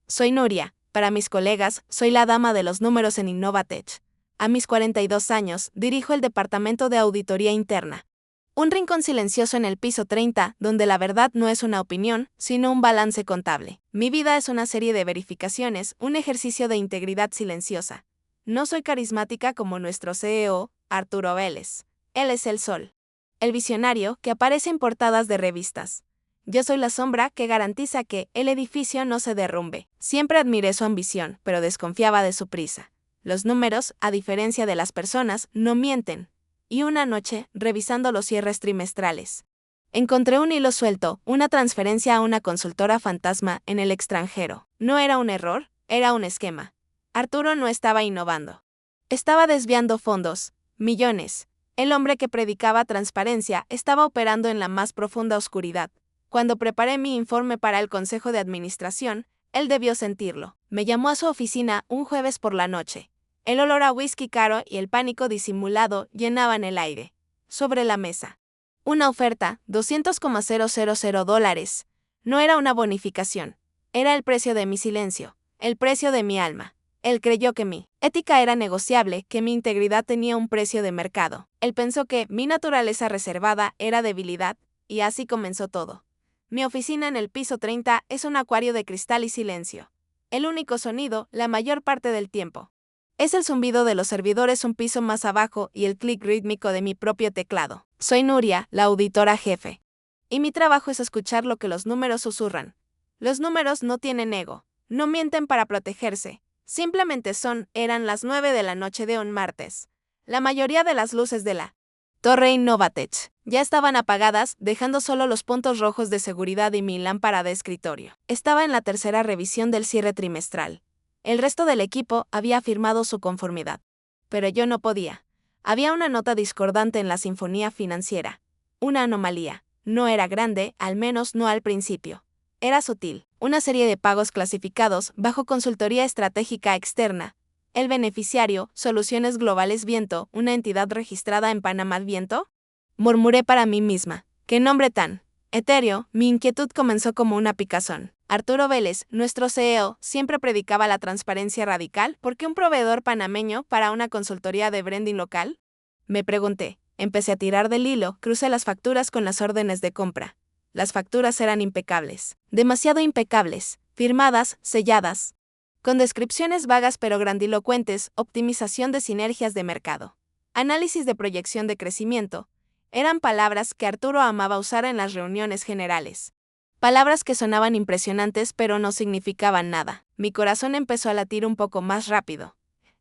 Soy Nuria, para mis colegas, soy la dama de los números en Innovatech. A mis 42 años, dirijo el departamento de auditoría interna. Un rincón silencioso en el piso 30, donde la verdad no es una opinión, sino un balance contable. Mi vida es una serie de verificaciones, un ejercicio de integridad silenciosa. No soy carismática como nuestro CEO, Arturo Vélez. Él es el sol. El visionario que aparece en portadas de revistas. Yo soy la sombra que garantiza que el edificio no se derrumbe. Siempre admiré su ambición, pero desconfiaba de su prisa. Los números, a diferencia de las personas, no mienten. Y una noche, revisando los cierres trimestrales, encontré un hilo suelto, una transferencia a una consultora fantasma en el extranjero. No era un error, era un esquema. Arturo no estaba innovando. Estaba desviando fondos, millones. El hombre que predicaba transparencia estaba operando en la más profunda oscuridad. Cuando preparé mi informe para el Consejo de Administración, él debió sentirlo. Me llamó a su oficina un jueves por la noche. El olor a whisky caro y el pánico disimulado llenaban el aire. Sobre la mesa. Una oferta, $200,000. No era una bonificación. Era el precio de mi silencio, el precio de mi alma. Él creyó que mi ética era negociable, que mi integridad tenía un precio de mercado. Él pensó que mi naturaleza reservada era debilidad, y así comenzó todo. Mi oficina en el piso 30 es un acuario de cristal y silencio. El único sonido, la mayor parte del tiempo, es el zumbido de los servidores un piso más abajo y el clic rítmico de mi propio teclado. Soy Nuria, la auditora jefe. Y mi trabajo es escuchar lo que los números susurran. Los números no tienen ego, no mienten para protegerse. Simplemente eran las 9 de la noche de un martes. La mayoría de las luces de la Torre Innovatech ya estaban apagadas, dejando solo los puntos rojos de seguridad y mi lámpara de escritorio. Estaba en la tercera revisión del cierre trimestral. El resto del equipo había firmado su conformidad. Pero yo no podía. Había una nota discordante en la sinfonía financiera. Una anomalía. No era grande, al menos no al principio. Era sutil. Una serie de pagos clasificados bajo consultoría estratégica externa. El beneficiario, Soluciones Globales Viento, una entidad registrada en Panamá Viento. Murmuré para mí misma. ¿Qué nombre tan etéreo? Mi inquietud comenzó como una picazón. Arturo Vélez, nuestro CEO, siempre predicaba la transparencia radical. ¿Por qué un proveedor panameño para una consultoría de branding local? Me pregunté. Empecé a tirar del hilo, crucé las facturas con las órdenes de compra. Las facturas eran impecables. Demasiado impecables. Firmadas, selladas. Con descripciones vagas pero grandilocuentes, optimización de sinergias de mercado. Análisis de proyección de crecimiento. Eran palabras que Arturo amaba usar en las reuniones generales. Palabras que sonaban impresionantes pero no significaban nada. Mi corazón empezó a latir un poco más rápido.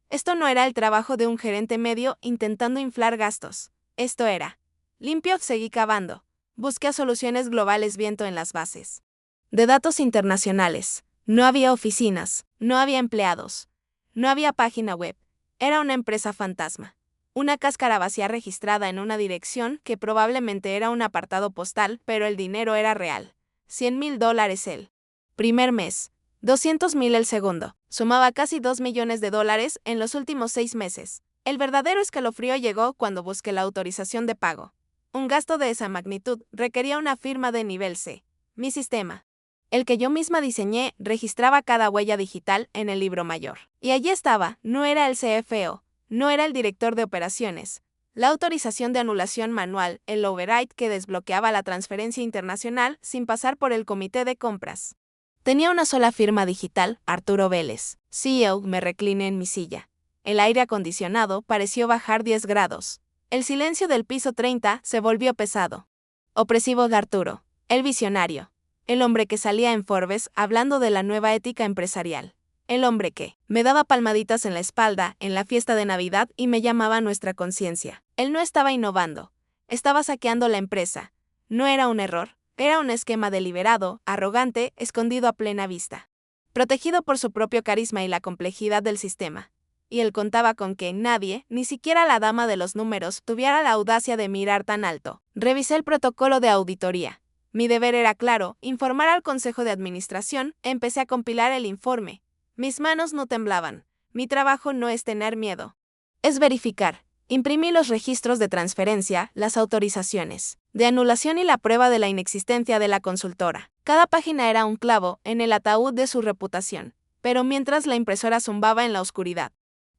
Esto no era el trabajo de un gerente medio intentando inflar gastos. Esto era limpio. Seguí cavando. Busqué a Soluciones Globales Viento en las bases de datos internacionales. No había oficinas, no había empleados, no había página web. Era una empresa fantasma. Una cáscara vacía registrada en una dirección que probablemente era un apartado postal, pero el dinero era real. $100,000 el primer mes, 200,000 el segundo. Sumaba casi $2 millones en los últimos 6 meses. El verdadero escalofrío llegó cuando busqué la autorización de pago. Un gasto de esa magnitud requería una firma de nivel C. Mi sistema, el que yo misma diseñé, registraba cada huella digital en el libro mayor. Y allí estaba, no era el CFO, no era el director de operaciones. La autorización de anulación manual, el override que desbloqueaba la transferencia internacional sin pasar por el comité de compras. Tenía una sola firma digital, Arturo Vélez, CEO. Me recliné en mi silla. El aire acondicionado pareció bajar 10 grados. El silencio del piso 30 se volvió pesado. Opresivo de Arturo, el visionario. El hombre que salía en Forbes hablando de la nueva ética empresarial. El hombre que me daba palmaditas en la espalda en la fiesta de Navidad y me llamaba nuestra conciencia. Él no estaba innovando. Estaba saqueando la empresa. No era un error. Era un esquema deliberado, arrogante, escondido a plena vista. Protegido por su propio carisma y la complejidad del sistema. Y él contaba con que nadie, ni siquiera la dama de los números, tuviera la audacia de mirar tan alto. Revisé el protocolo de auditoría. Mi deber era claro, informar al Consejo de Administración. Empecé a compilar el informe. Mis manos no temblaban. Mi trabajo no es tener miedo. Es verificar. Imprimí los registros de transferencia, las autorizaciones de anulación y la prueba de la inexistencia de la consultora. Cada página era un clavo en el ataúd de su reputación, pero mientras la impresora zumbaba en la oscuridad,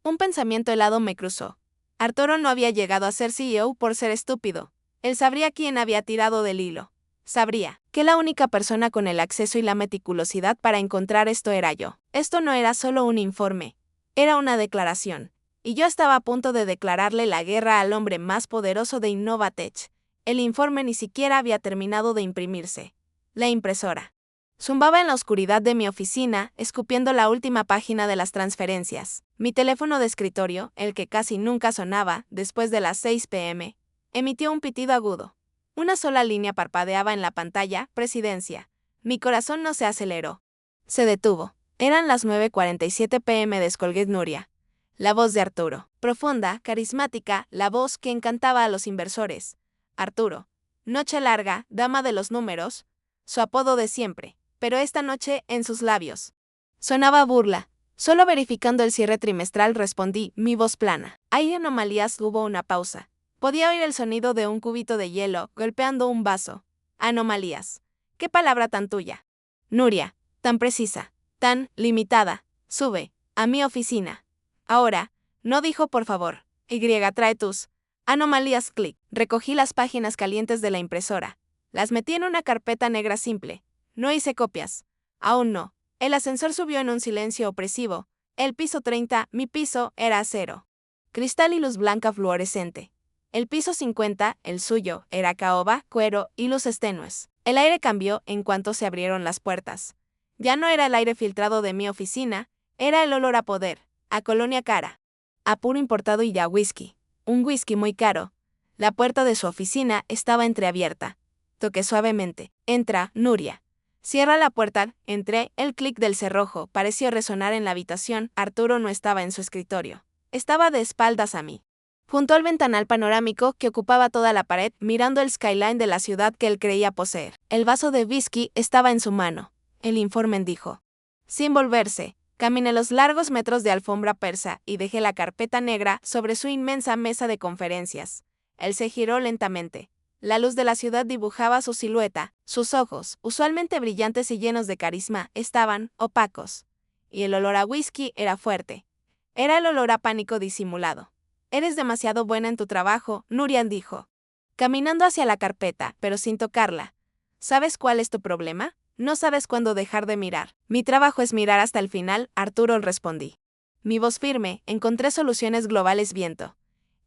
un pensamiento helado me cruzó. Arturo no había llegado a ser CEO por ser estúpido. Él sabría quién había tirado del hilo. Sabría que la única persona con el acceso y la meticulosidad para encontrar esto era yo. Esto no era solo un informe, era una declaración. Y yo estaba a punto de declararle la guerra al hombre más poderoso de Innovatech. El informe ni siquiera había terminado de imprimirse. La impresora zumbaba en la oscuridad de mi oficina, escupiendo la última página de las transferencias. Mi teléfono de escritorio, el que casi nunca sonaba después de las 6 p.m., emitió un pitido agudo. Una sola línea parpadeaba en la pantalla, presidencia. Mi corazón no se aceleró. Se detuvo. Eran las 9:47 p.m. descolgué Nuria. La voz de Arturo. Profunda, carismática, la voz que encantaba a los inversores. Arturo. Noche larga, dama de los números. Su apodo de siempre. Pero esta noche en sus labios sonaba burla. Solo verificando el cierre trimestral respondí, mi voz plana. Hay anomalías, hubo una pausa. Podía oír el sonido de un cubito de hielo golpeando un vaso. Anomalías. ¿Qué palabra tan tuya? Nuria, tan precisa, tan limitada. Sube a mi oficina. Ahora, no dijo por favor. Trae tus anomalías. Clic. Recogí las páginas calientes de la impresora. Las metí en una carpeta negra simple. No hice copias. Aún no. El ascensor subió en un silencio opresivo. El piso 30, mi piso, era acero. Cristal y luz blanca fluorescente. El piso 50, el suyo, era caoba, cuero y luces tenues. El aire cambió en cuanto se abrieron las puertas. Ya no era el aire filtrado de mi oficina, era el olor a poder, a colonia cara, a puro importado y a whisky. Un whisky muy caro. La puerta de su oficina estaba entreabierta. Toqué suavemente. Entra, Nuria. Cierra la puerta, entré, el clic del cerrojo pareció resonar en la habitación. Arturo no estaba en su escritorio. Estaba de espaldas a mí, junto al ventanal panorámico que ocupaba toda la pared, mirando el skyline de la ciudad que él creía poseer. El vaso de whisky estaba en su mano. El informe dijo. Sin volverse, caminé los largos metros de alfombra persa y dejé la carpeta negra sobre su inmensa mesa de conferencias. Él se giró lentamente. La luz de la ciudad dibujaba su silueta, sus ojos, usualmente brillantes y llenos de carisma, estaban opacos. Y el olor a whisky era fuerte. Era el olor a pánico disimulado. Eres demasiado buena en tu trabajo, Nurian dijo, caminando hacia la carpeta, pero sin tocarla. ¿Sabes cuál es tu problema? No sabes cuándo dejar de mirar. Mi trabajo es mirar hasta el final, Arturo respondí. Mi voz firme, encontré soluciones globales viento.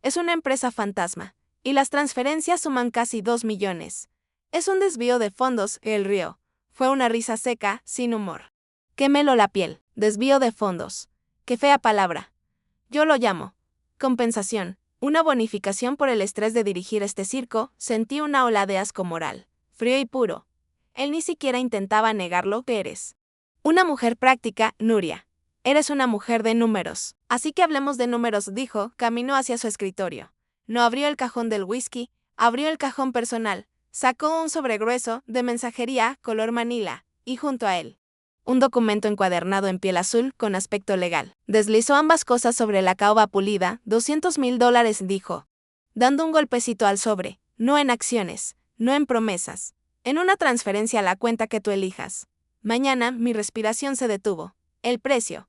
Es una empresa fantasma. Y las transferencias suman casi 2 millones. Es un desvío de fondos, él rió. Fue una risa seca, sin humor. Qué melo la piel. Desvío de fondos. Qué fea palabra. Yo lo llamo compensación. Una bonificación por el estrés de dirigir este circo. Sentí una ola de asco moral. Frío y puro. Él ni siquiera intentaba negar lo que eres. Una mujer práctica, Nuria. Eres una mujer de números. Así que hablemos de números, dijo, caminó hacia su escritorio. No abrió el cajón del whisky, abrió el cajón personal, sacó un sobre grueso de mensajería color manila, y junto a él, un documento encuadernado en piel azul con aspecto legal. Deslizó ambas cosas sobre la caoba pulida, $200,000, dijo, dando un golpecito al sobre, no en acciones, no en promesas, en una transferencia a la cuenta que tú elijas. Mañana mi respiración se detuvo. El precio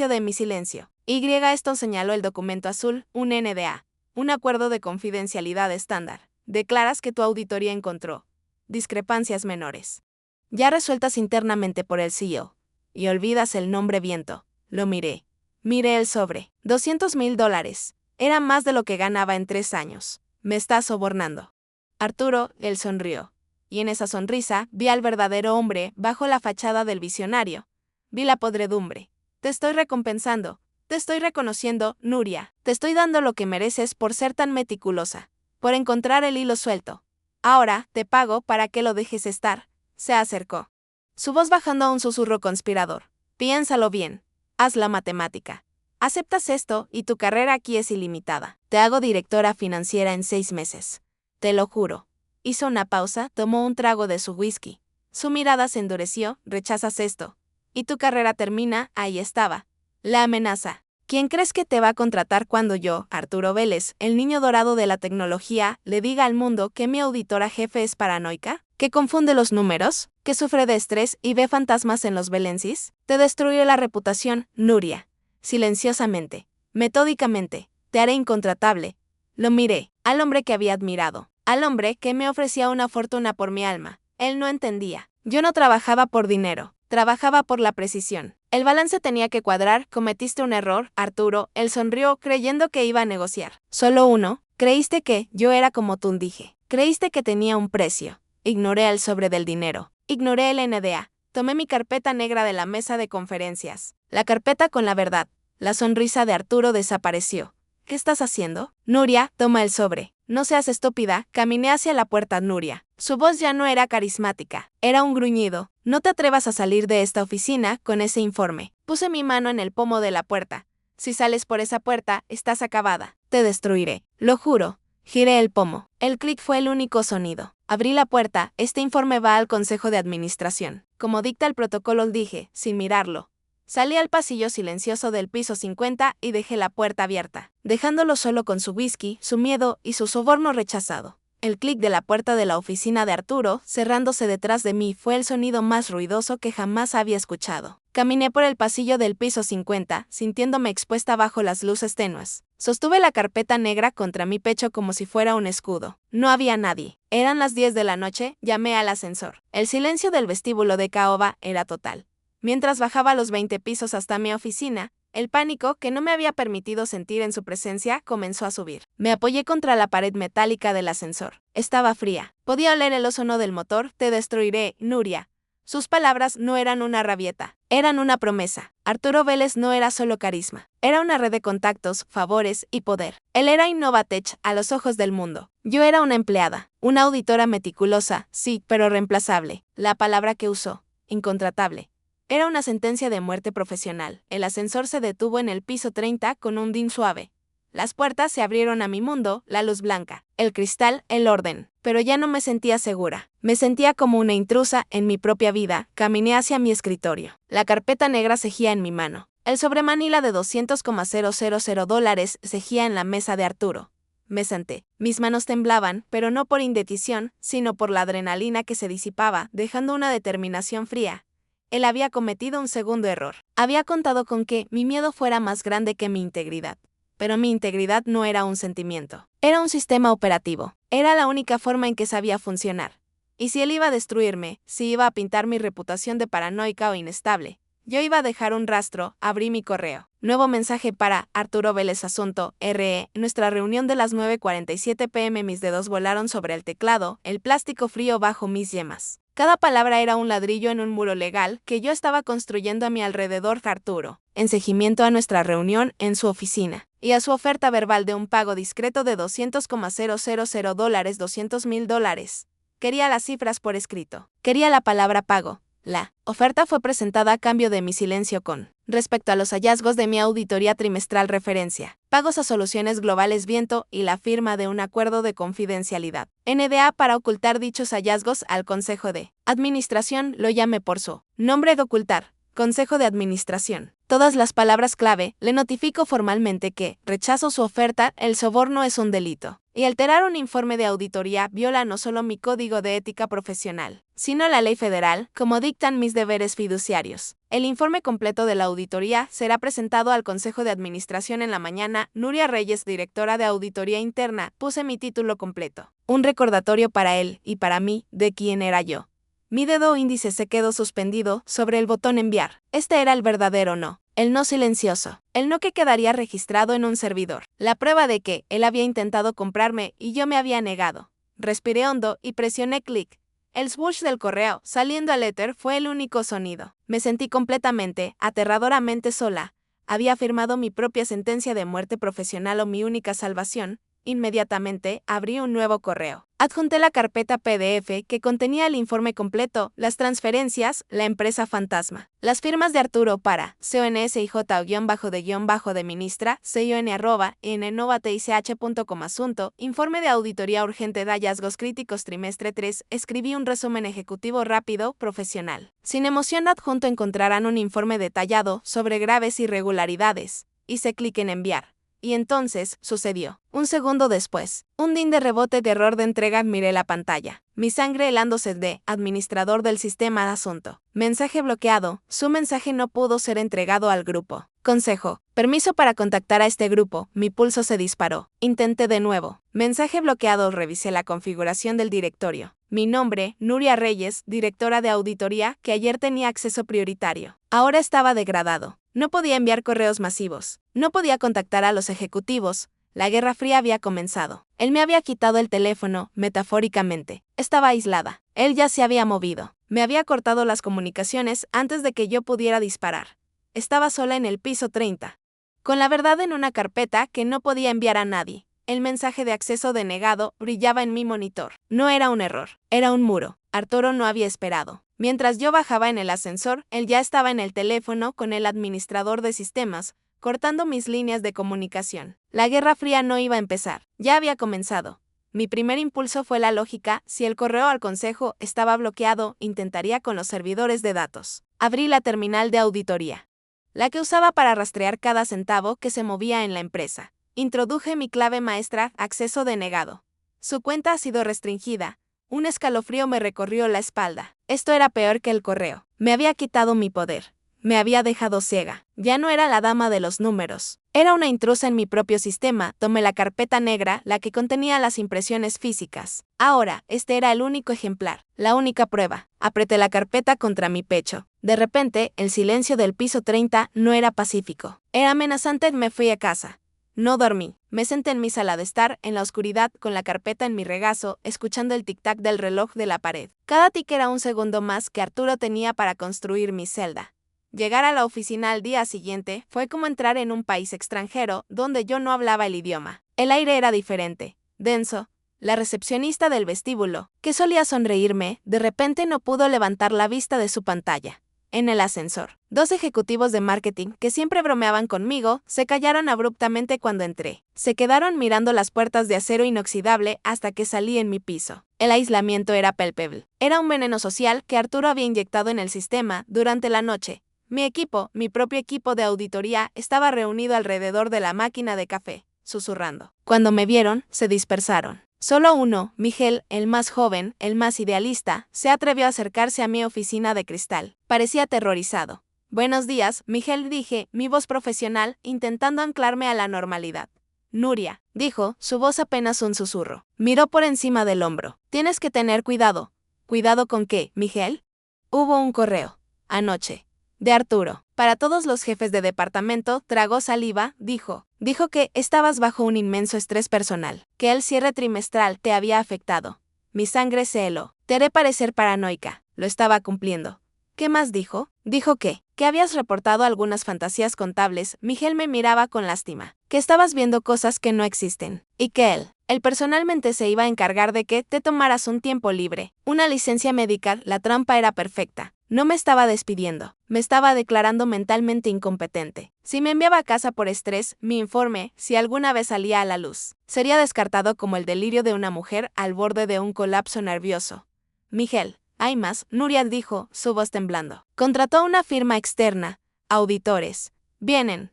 de mi silencio. Esto señaló el documento azul, un NDA. Un acuerdo de confidencialidad estándar. Declaras que tu auditoría encontró discrepancias menores, ya resueltas internamente por el CEO, y olvidas el nombre viento. Lo miré. Miré el sobre. $200,000. Era más de lo que ganaba en 3 años. Me estás sobornando. Arturo, él sonrió. Y en esa sonrisa vi al verdadero hombre bajo la fachada del visionario. Vi la podredumbre. Te estoy recompensando. Te estoy reconociendo, Nuria. Te estoy dando lo que mereces por ser tan meticulosa, por encontrar el hilo suelto. Ahora, te pago para que lo dejes estar. Se acercó. Su voz bajando a un susurro conspirador. Piénsalo bien. Haz la matemática. Aceptas esto y tu carrera aquí es ilimitada. Te hago directora financiera en 6 meses. Te lo juro. Hizo una pausa, tomó un trago de su whisky. Su mirada se endureció, rechazas esto. Y tu carrera termina, ahí estaba. La amenaza. ¿Quién crees que te va a contratar cuando yo, Arturo Vélez, el niño dorado de la tecnología, le diga al mundo que mi auditora jefe es paranoica? ¿Que confunde los números? ¿Que sufre de estrés y ve fantasmas en los belensis? Te destruiré la reputación, Nuria. Silenciosamente, metódicamente, te haré incontratable. Lo miré, al hombre que había admirado, al hombre que me ofrecía una fortuna por mi alma. Él no entendía. Yo no trabajaba por dinero, trabajaba por la precisión. El balance tenía que cuadrar. Cometiste un error, Arturo. Él sonrió creyendo que iba a negociar. Solo uno. Creíste que yo era como tú, dije. Creíste que tenía un precio. Ignoré el sobre del dinero. Ignoré el NDA. Tomé mi carpeta negra de la mesa de conferencias. La carpeta con la verdad. La sonrisa de Arturo desapareció. ¿Qué estás haciendo? Nuria, toma el sobre. No seas estúpida. Caminé hacia la puerta, Nuria. Su voz ya no era carismática. Era un gruñido. No te atrevas a salir de esta oficina con ese informe. Puse mi mano en el pomo de la puerta. Si sales por esa puerta, estás acabada. Te destruiré. Lo juro. Giré el pomo. El clic fue el único sonido. Abrí la puerta. Este informe va al Consejo de Administración. Como dicta el protocolo, dije, sin mirarlo. Salí al pasillo silencioso del piso 50 y dejé la puerta abierta, dejándolo solo con su whisky, su miedo y su soborno rechazado. El clic de la puerta de la oficina de Arturo, cerrándose detrás de mí, fue el sonido más ruidoso que jamás había escuchado. Caminé por el pasillo del piso 50, sintiéndome expuesta bajo las luces tenues. Sostuve la carpeta negra contra mi pecho como si fuera un escudo. No había nadie. Eran las 10 de la noche, llamé al ascensor. El silencio del vestíbulo de Caoba era total. Mientras bajaba los 20 pisos hasta mi oficina, el pánico que no me había permitido sentir en su presencia comenzó a subir. Me apoyé contra la pared metálica del ascensor. Estaba fría. Podía oler el ozono del motor. Te destruiré, Nuria. Sus palabras no eran una rabieta, eran una promesa. Arturo Vélez no era solo carisma, era una red de contactos, favores y poder. Él era Innovatech a los ojos del mundo. Yo era una empleada, una auditora meticulosa, sí, pero reemplazable. La palabra que usó, incontratable. Era una sentencia de muerte profesional. El ascensor se detuvo en el piso 30 con un din suave. Las puertas se abrieron a mi mundo, la luz blanca, el cristal, el orden. Pero ya no me sentía segura. Me sentía como una intrusa en mi propia vida. Caminé hacia mi escritorio. La carpeta negra cejía en mi mano. El sobre Manila de $200,000 cejía en la mesa de Arturo. Me senté. Mis manos temblaban, pero no por indecisión, sino por la adrenalina que se disipaba, dejando una determinación fría. Él había cometido un segundo error. Había contado con que mi miedo fuera más grande que mi integridad. Pero mi integridad no era un sentimiento. Era un sistema operativo. Era la única forma en que sabía funcionar. Y si él iba a destruirme, si iba a pintar mi reputación de paranoica o inestable, yo iba a dejar un rastro. Abrí mi correo. Nuevo mensaje para Arturo Vélez Asunto, RE. Nuestra reunión de las 9:47 p.m. Mis dedos volaron sobre el teclado, el plástico frío bajo mis yemas. Cada palabra era un ladrillo en un muro legal que yo estaba construyendo a mi alrededor. Arturo, en seguimiento a nuestra reunión en su oficina, y a su oferta verbal de un pago discreto de $200,000, $200,000. Quería las cifras por escrito. Quería la palabra pago. La oferta fue presentada a cambio de mi silencio con respecto a los hallazgos de mi auditoría trimestral, referencia, pagos a Soluciones Globales Viento y la firma de un acuerdo de confidencialidad. NDA para ocultar dichos hallazgos al Consejo de Administración. Lo llamé por su nombre de ocultar. Consejo de Administración. Todas las palabras clave. Le notifico formalmente que rechazo su oferta. El soborno es un delito. Y alterar un informe de auditoría viola no solo mi código de ética profesional, sino la ley federal, como dictan mis deberes fiduciarios. El informe completo de la auditoría será presentado al Consejo de Administración en la mañana. Nuria Reyes, directora de Auditoría Interna. Puse mi título completo. Un recordatorio para él y para mí de quién era yo. Mi dedo índice se quedó suspendido sobre el botón enviar. Este era el verdadero no. El no silencioso. El no que quedaría registrado en un servidor. La prueba de que él había intentado comprarme y yo me había negado. Respiré hondo y presioné clic. El swoosh del correo, saliendo al éter, fue el único sonido. Me sentí completamente, aterradoramente sola. Había firmado mi propia sentencia de muerte profesional o mi única salvación. Inmediatamente, abrí un nuevo correo. Adjunté la carpeta PDF que contenía el informe completo, las transferencias, la empresa fantasma, las firmas de Arturo para CONSIJ-de ministra, CION@innovatich.com. Asunto, informe de auditoría urgente de hallazgos críticos trimestre 3. Escribí un resumen ejecutivo rápido, profesional. Sin emoción. Adjunto encontrarán un informe detallado sobre graves irregularidades. Hice clic en enviar. Y entonces, sucedió. Un segundo después, un din de rebote de error de entrega, miré la pantalla. Mi sangre helándose de administrador del sistema de asunto. Mensaje bloqueado, su mensaje no pudo ser entregado al grupo. Consejo, permiso para contactar a este grupo, mi pulso se disparó. Intenté de nuevo. Mensaje bloqueado, revisé la configuración del directorio. Mi nombre, Nuria Reyes, directora de auditoría, que ayer tenía acceso prioritario. Ahora estaba degradado. No podía enviar correos masivos. No podía contactar a los ejecutivos. La Guerra Fría había comenzado. Él me había quitado el teléfono, metafóricamente. Estaba aislada. Él ya se había movido. Me había cortado las comunicaciones antes de que yo pudiera disparar. Estaba sola en el piso 30. Con la verdad en una carpeta que no podía enviar a nadie. El mensaje de acceso denegado brillaba en mi monitor. No era un error, era un muro. Arturo no había esperado. Mientras yo bajaba en el ascensor, él ya estaba en el teléfono con el administrador de sistemas, cortando mis líneas de comunicación. La Guerra Fría no iba a empezar, ya había comenzado. Mi primer impulso fue la lógica: si el correo al consejo estaba bloqueado, intentaría con los servidores de datos. Abrí la terminal de auditoría, la que usaba para rastrear cada centavo que se movía en la empresa. Introduje mi clave maestra, acceso denegado. Su cuenta ha sido restringida. Un escalofrío me recorrió la espalda. Esto era peor que el correo. Me había quitado mi poder. Me había dejado ciega. Ya no era la dama de los números. Era una intrusa en mi propio sistema. Tomé la carpeta negra, la que contenía las impresiones físicas. Ahora, este era el único ejemplar, la única prueba. Apreté la carpeta contra mi pecho. De repente, el silencio del piso 30 no era pacífico. Era amenazante. Me fui a casa. No dormí. Me senté en mi sala de estar, en la oscuridad, con la carpeta en mi regazo, escuchando el tic-tac del reloj de la pared. Cada tic era un segundo más que Arturo tenía para construir mi celda. Llegar a la oficina al día siguiente fue como entrar en un país extranjero donde yo no hablaba el idioma. El aire era diferente, denso. La recepcionista del vestíbulo, que solía sonreírme, de repente no pudo levantar la vista de su pantalla. En el ascensor, 2 ejecutivos de marketing que siempre bromeaban conmigo se callaron abruptamente cuando entré. Se quedaron mirando las puertas de acero inoxidable hasta que salí en mi piso. El aislamiento era palpable. Era un veneno social que Arturo había inyectado en el sistema durante la noche. Mi equipo, mi propio equipo de auditoría, estaba reunido alrededor de la máquina de café, susurrando. Cuando me vieron, se dispersaron. Solo uno, Miguel, el más joven, el más idealista, se atrevió a acercarse a mi oficina de cristal. Parecía aterrorizado. Buenos días, Miguel, dije, mi voz profesional, intentando anclarme a la normalidad. Nuria, dijo, su voz apenas un susurro. Miró por encima del hombro. Tienes que tener cuidado. ¿Cuidado con qué, Miguel? Hubo un correo. Anoche. De Arturo. Para todos los jefes de departamento, tragó saliva, dijo. Dijo que estabas bajo un inmenso estrés personal, que el cierre trimestral te había afectado. Mi sangre se heló. Te haré parecer paranoica. Lo estaba cumpliendo. ¿Qué más dijo? Dijo que habías reportado algunas fantasías contables. Miguel me miraba con lástima. Que estabas viendo cosas que no existen. Y que él personalmente se iba a encargar de que te tomaras un tiempo libre. Una licencia médica. La trampa era perfecta. No me estaba despidiendo, me estaba declarando mentalmente incompetente. Si me enviaba a casa por estrés, mi informe, si alguna vez salía a la luz, sería descartado como el delirio de una mujer al borde de un colapso nervioso. Miguel, hay más, Nuria dijo, su voz temblando. Contrató una firma externa, auditores. Vienen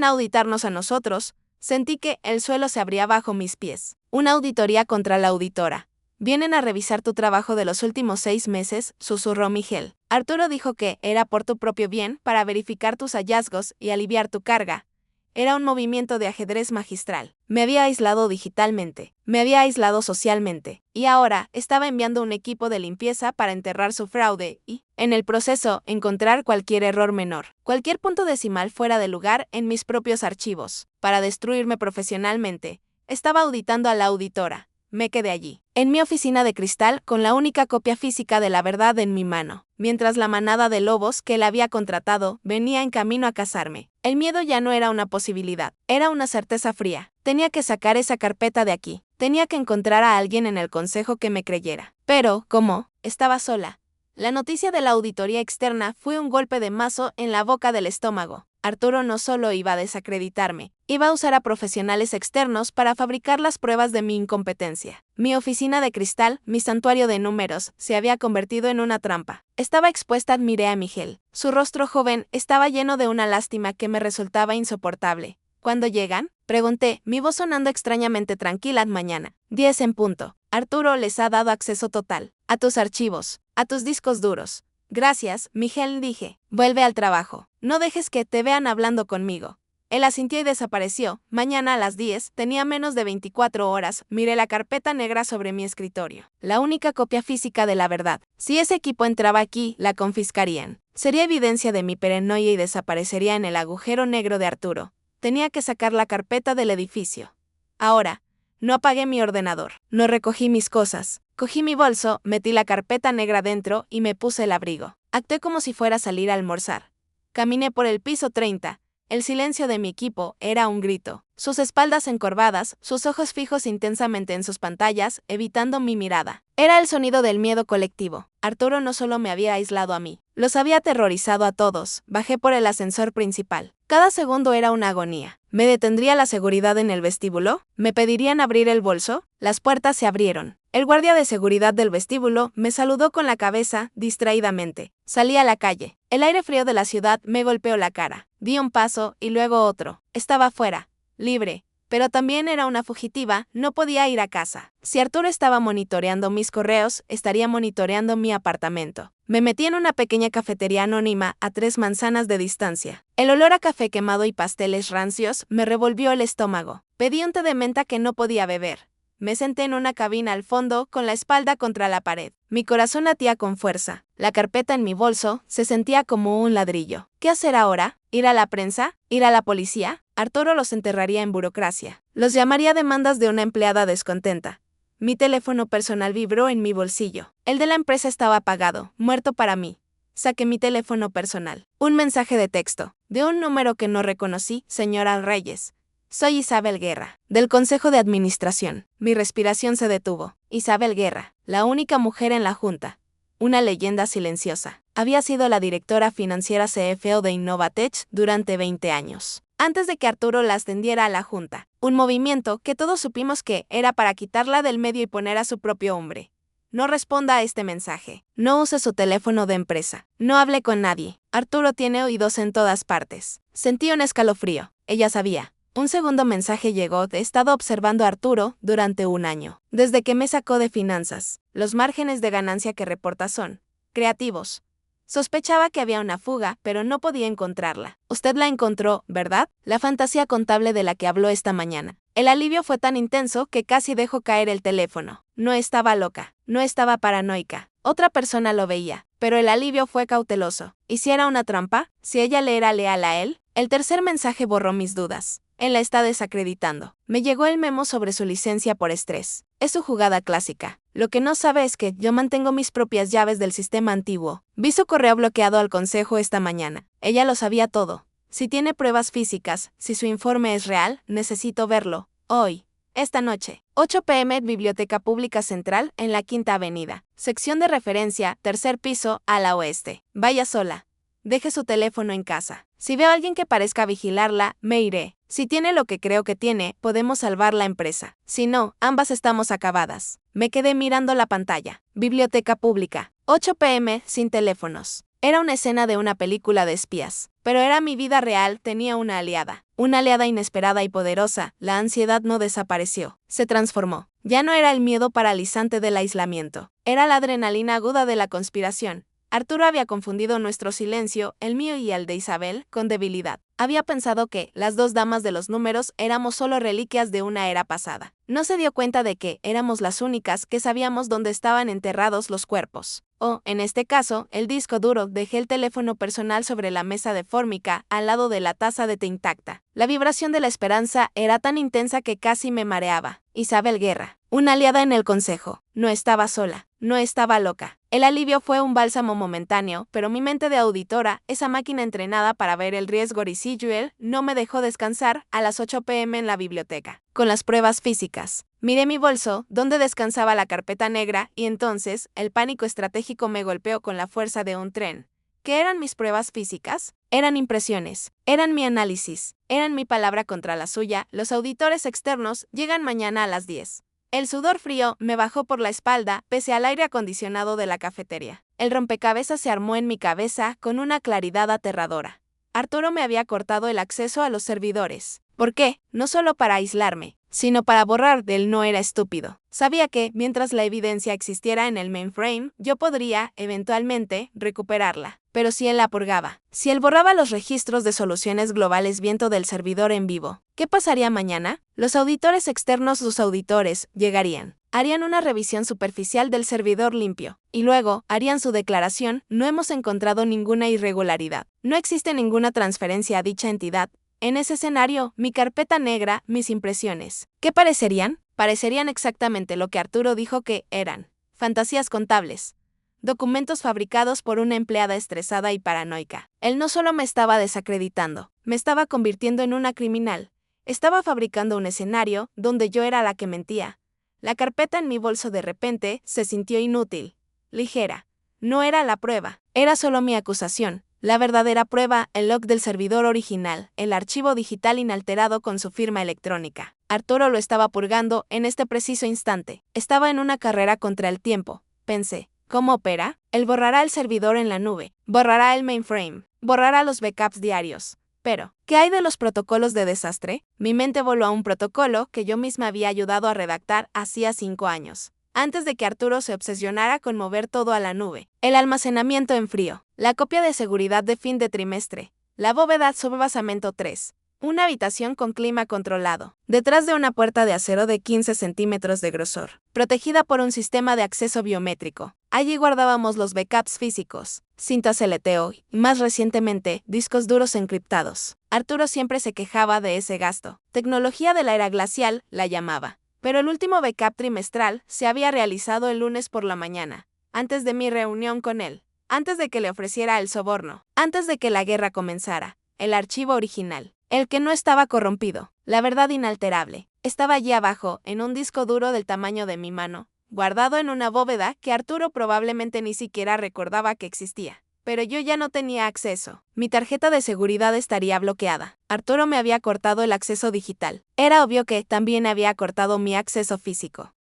a auditarnos a nosotros. Sentí que el suelo se abría bajo mis pies. Una auditoría contra la auditora. Vienen a revisar tu trabajo de los últimos 6 meses, susurró Miguel. Arturo dijo que era por tu propio bien, para verificar tus hallazgos y aliviar tu carga. Era un movimiento de ajedrez magistral. Me había aislado digitalmente, me había aislado socialmente, y ahora estaba enviando un equipo de limpieza para enterrar su fraude y, en el proceso, encontrar cualquier error menor, cualquier punto decimal fuera de lugar en mis propios archivos, para destruirme profesionalmente. Estaba auditando a la auditora. Me quedé allí, en mi oficina de cristal, con la única copia física de la verdad en mi mano, mientras la manada de lobos que él había contratado venía en camino a cazarme. El miedo ya no era una posibilidad, era una certeza fría. Tenía que sacar esa carpeta de aquí, tenía que encontrar a alguien en el consejo que me creyera. Pero, ¿cómo? Estaba sola. La noticia de la auditoría externa fue un golpe de mazo en la boca del estómago. Arturo no solo iba a desacreditarme, iba a usar a profesionales externos para fabricar las pruebas de mi incompetencia. Mi oficina de cristal, mi santuario de números, se había convertido en una trampa. Estaba expuesta. Admiré a Miguel. Su rostro joven estaba lleno de una lástima que me resultaba insoportable. ¿Cuándo llegan? Pregunté, mi voz sonando extrañamente tranquila. Mañana. 10 en punto. Arturo les ha dado acceso total. A tus archivos. A tus discos duros. Gracias, Miguel, dije. Vuelve al trabajo. No dejes que te vean hablando conmigo. Él asintió y desapareció. Mañana a las 10, tenía menos de 24 horas, miré la carpeta negra sobre mi escritorio. La única copia física de la verdad. Si ese equipo entraba aquí, la confiscarían. Sería evidencia de mi paranoia y desaparecería en el agujero negro de Arturo. Tenía que sacar la carpeta del edificio. Ahora, no apagué mi ordenador. No recogí mis cosas. Cogí mi bolso, metí la carpeta negra dentro y me puse el abrigo. Actué como si fuera a salir a almorzar. Caminé por el piso 30. El silencio de mi equipo era un grito. Sus espaldas encorvadas, sus ojos fijos intensamente en sus pantallas, evitando mi mirada. Era el sonido del miedo colectivo. Arturo no solo me había aislado a mí, los había aterrorizado a todos. Bajé por el ascensor principal. Cada segundo era una agonía. ¿Me detendría la seguridad en el vestíbulo? ¿Me pedirían abrir el bolso? Las puertas se abrieron. El guardia de seguridad del vestíbulo me saludó con la cabeza, distraídamente. Salí a la calle. El aire frío de la ciudad me golpeó la cara. Di un paso y luego otro. Estaba fuera, libre, pero también era una fugitiva, no podía ir a casa. Si Arturo estaba monitoreando mis correos, estaría monitoreando mi apartamento. Me metí en una pequeña cafetería anónima a 3 manzanas de distancia. El olor a café quemado y pasteles rancios me revolvió el estómago. Pedí un té de menta que no podía beber. Me senté en una cabina al fondo, con la espalda contra la pared. Mi corazón latía con fuerza. La carpeta en mi bolso se sentía como un ladrillo. ¿Qué hacer ahora? ¿Ir a la prensa? ¿Ir a la policía? Arturo los enterraría en burocracia. Los llamaría demandas de una empleada descontenta. Mi teléfono personal vibró en mi bolsillo. El de la empresa estaba apagado, muerto para mí. Saqué mi teléfono personal. Un mensaje de texto, de un número que no reconocí, señora Reyes. Soy Isabel Guerra, del Consejo de Administración. Mi respiración se detuvo. Isabel Guerra, la única mujer en la junta. Una leyenda silenciosa. Había sido la directora financiera CFO de Innovatech durante 20 años. Antes de que Arturo la ascendiera a la junta. Un movimiento que todos supimos que era para quitarla del medio y poner a su propio hombre. No responda a este mensaje. No use su teléfono de empresa. No hable con nadie. Arturo tiene oídos en todas partes. Sentí un escalofrío. Ella sabía. Un segundo mensaje llegó. He estado observando a Arturo durante un año. Desde que me sacó de finanzas. Los márgenes de ganancia que reporta son creativos. Sospechaba que había una fuga, pero no podía encontrarla. Usted la encontró, ¿verdad? La fantasía contable de la que habló esta mañana. El alivio fue tan intenso que casi dejó caer el teléfono. No estaba loca, no estaba paranoica. Otra persona lo veía, pero el alivio fue cauteloso. ¿Y si era una trampa? ¿Si ella le era leal a él? El tercer mensaje borró mis dudas. Él la está desacreditando. Me llegó el memo sobre su licencia por estrés. Es su jugada clásica. Lo que no sabe es que yo mantengo mis propias llaves del sistema antiguo. Vi su correo bloqueado al consejo esta mañana. Ella lo sabía todo. Si tiene pruebas físicas, si su informe es real, necesito verlo. Hoy. Esta noche. 8 p.m. Biblioteca Pública Central, en la Quinta Avenida. Sección de referencia, tercer piso, ala oeste. Vaya sola. Deje su teléfono en casa. Si veo a alguien que parezca vigilarla, me iré. Si tiene lo que creo que tiene, podemos salvar la empresa. Si no, ambas estamos acabadas. Me quedé mirando la pantalla. Biblioteca Pública. 8 p.m. sin teléfonos. Era una escena de una película de espías. Pero era mi vida real, tenía una aliada. Una aliada inesperada y poderosa. La ansiedad no desapareció. Se transformó. Ya no era el miedo paralizante del aislamiento. Era la adrenalina aguda de la conspiración. Arturo había confundido nuestro silencio, el mío y el de Isabel, con debilidad. Había pensado que, las dos damas de los números, éramos solo reliquias de una era pasada. No se dio cuenta de que éramos las únicas que sabíamos dónde estaban enterrados los cuerpos. O, en este caso, el disco duro. Dejé el teléfono personal sobre la mesa de fórmica, al lado de la taza de té intacta. La vibración de la esperanza era tan intensa que casi me mareaba. Isabel Guerra, una aliada en el consejo. No estaba sola, no estaba loca. El alivio fue un bálsamo momentáneo, pero mi mente de auditora, esa máquina entrenada para ver el riesgo residual, no me dejó descansar a las 8 p.m. en la biblioteca. Con las pruebas físicas. Miré mi bolso, donde descansaba la carpeta negra, y entonces, el pánico estratégico me golpeó con la fuerza de un tren. ¿Qué eran mis pruebas físicas? Eran impresiones, eran mi análisis, eran mi palabra contra la suya. Los auditores externos llegan mañana a las 10. El sudor frío me bajó por la espalda, pese al aire acondicionado de la cafetería. El rompecabezas se armó en mi cabeza con una claridad aterradora. Arturo me había cortado el acceso a los servidores. ¿Por qué? No solo para aislarme, sino para borrar del no era estúpido. Sabía que, mientras la evidencia existiera en el mainframe, yo podría, eventualmente, recuperarla. Pero si él la purgaba, si él borraba los registros de soluciones globales viento del servidor en vivo, ¿qué pasaría mañana? Los auditores externos, sus auditores, llegarían. Harían una revisión superficial del servidor limpio, y luego harían su declaración: no hemos encontrado ninguna irregularidad. No existe ninguna transferencia a dicha entidad. En ese escenario, mi carpeta negra, mis impresiones, ¿qué parecerían? Parecerían exactamente lo que Arturo dijo que eran: fantasías contables. Documentos fabricados por una empleada estresada y paranoica. Él no solo me estaba desacreditando, me estaba convirtiendo en una criminal. Estaba fabricando un escenario donde yo era la que mentía. La carpeta en mi bolso de repente se sintió inútil, ligera. No era la prueba, era solo mi acusación. La verdadera prueba, el log del servidor original, el archivo digital inalterado con su firma electrónica. Arturo lo estaba purgando en este preciso instante. Estaba en una carrera contra el tiempo. Pensé, ¿cómo opera? Él borrará el servidor en la nube, borrará el mainframe, borrará los backups diarios. Pero, ¿qué hay de los protocolos de desastre? Mi mente voló a un protocolo que yo misma había ayudado a redactar hacía 5 años. Antes de que Arturo se obsesionara con mover todo a la nube. El almacenamiento en frío. La copia de seguridad de fin de trimestre. La bóveda subbasamento 3. Una habitación con clima controlado. Detrás de una puerta de acero de 15 centímetros de grosor. Protegida por un sistema de acceso biométrico. Allí guardábamos los backups físicos, cintas LTO y, más recientemente, discos duros encriptados. Arturo siempre se quejaba de ese gasto. Tecnología de la era glacial, la llamaba. Pero el último backup trimestral se había realizado el lunes por la mañana, antes de mi reunión con él, antes de que le ofreciera el soborno, antes de que la guerra comenzara. El archivo original, el que no estaba corrompido, la verdad inalterable, estaba allí abajo, en un disco duro del tamaño de mi mano, guardado en una bóveda que Arturo probablemente ni siquiera recordaba que existía. Pero yo ya no tenía acceso. Mi tarjeta de seguridad estaría bloqueada. Arturo me había cortado el acceso digital. Era obvio que también había cortado mi acceso físico.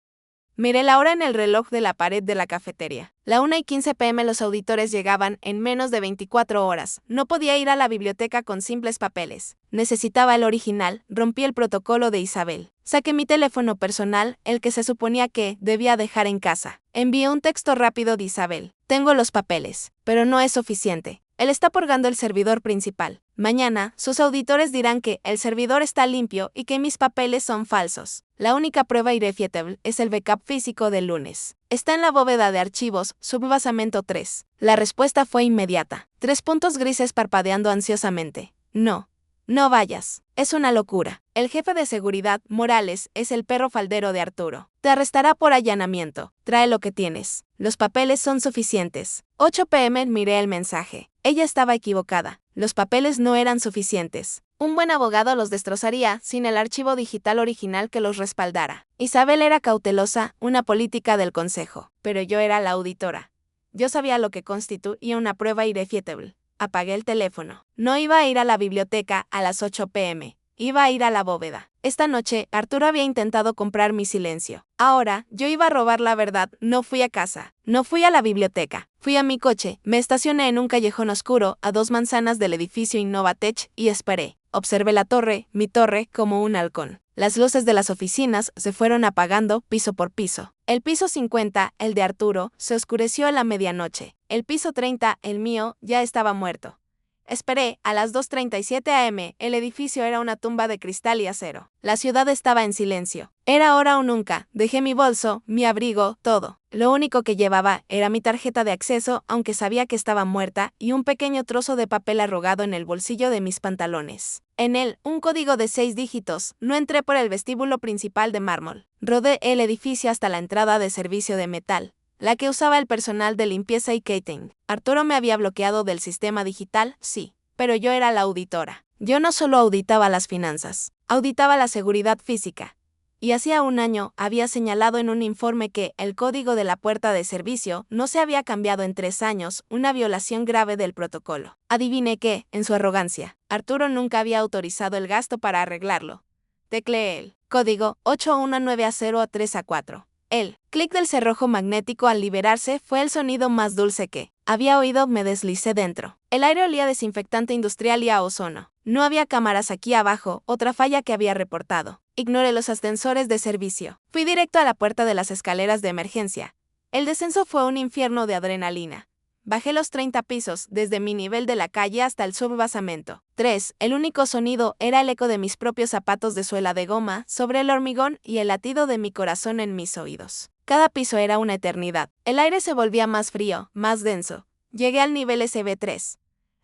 Miré la hora en el reloj de la pared de la cafetería. La 1:15 p.m. Los auditores llegaban en menos de 24 horas. No podía ir a la biblioteca con simples papeles. Necesitaba el original. Rompí el protocolo de Isabel. Saqué mi teléfono personal, el que se suponía que debía dejar en casa. Envié un texto rápido de Isabel. Tengo los papeles, pero no es suficiente. Él está purgando el servidor principal. Mañana, sus auditores dirán que el servidor está limpio y que mis papeles son falsos. La única prueba irrefutable es el backup físico del lunes. Está en la bóveda de archivos, subbasamento 3. La respuesta fue inmediata. 3 puntos grises parpadeando ansiosamente. No. No vayas. Es una locura. El jefe de seguridad, Morales, es el perro faldero de Arturo. Te arrestará por allanamiento. Trae lo que tienes. Los papeles son suficientes. 8 p.m. Miré el mensaje. Ella estaba equivocada. Los papeles no eran suficientes. Un buen abogado los destrozaría sin el archivo digital original que los respaldara. Isabel era cautelosa, una política del consejo. Pero yo era la auditora. Yo sabía lo que constituía una prueba irrefutable. Apagué el teléfono. No iba a ir a la biblioteca a las 8 p.m. Iba a ir a la bóveda. Esta noche, Arturo había intentado comprar mi silencio. Ahora, yo iba a robar la verdad. No fui a casa. No fui a la biblioteca. Fui a mi coche. Me estacioné en un callejón oscuro, a 2 manzanas del edificio Innovatech, y esperé. Observé la torre, mi torre, como un halcón. Las luces de las oficinas se fueron apagando piso por piso. El piso 50, el de Arturo, se oscureció a la medianoche. El piso 30, el mío, ya estaba muerto. Esperé, a las 2:37 a.m., el edificio era una tumba de cristal y acero. La ciudad estaba en silencio. Era ahora o nunca. Dejé mi bolso, mi abrigo, todo. Lo único que llevaba era mi tarjeta de acceso, aunque sabía que estaba muerta, y un pequeño trozo de papel arrugado en el bolsillo de mis pantalones. En él, un código de 6 dígitos. No entré por el vestíbulo principal de mármol. Rodé el edificio hasta la entrada de servicio de metal, la que usaba el personal de limpieza y catering. Arturo me había bloqueado del sistema digital, sí, pero yo era la auditora. Yo no solo auditaba las finanzas, auditaba la seguridad física. Y hacía 1 año había señalado en un informe que el código de la puerta de servicio no se había cambiado en 3 años, una violación grave del protocolo. Adiviné que, en su arrogancia, Arturo nunca había autorizado el gasto para arreglarlo. Tecleé el código 8190A0A3A4. El clic del cerrojo magnético al liberarse fue el sonido más dulce que había oído. Me deslicé dentro. El aire olía a desinfectante industrial y a ozono. No había cámaras aquí abajo, otra falla que había reportado. Ignoré los ascensores de servicio. Fui directo a la puerta de las escaleras de emergencia. El descenso fue un infierno de adrenalina. Bajé los 30 pisos, desde mi nivel de la calle hasta el subbasamento. 3. El único sonido era el eco de mis propios zapatos de suela de goma sobre el hormigón y el latido de mi corazón en mis oídos. Cada piso era una eternidad. El aire se volvía más frío, más denso. Llegué al nivel SB3.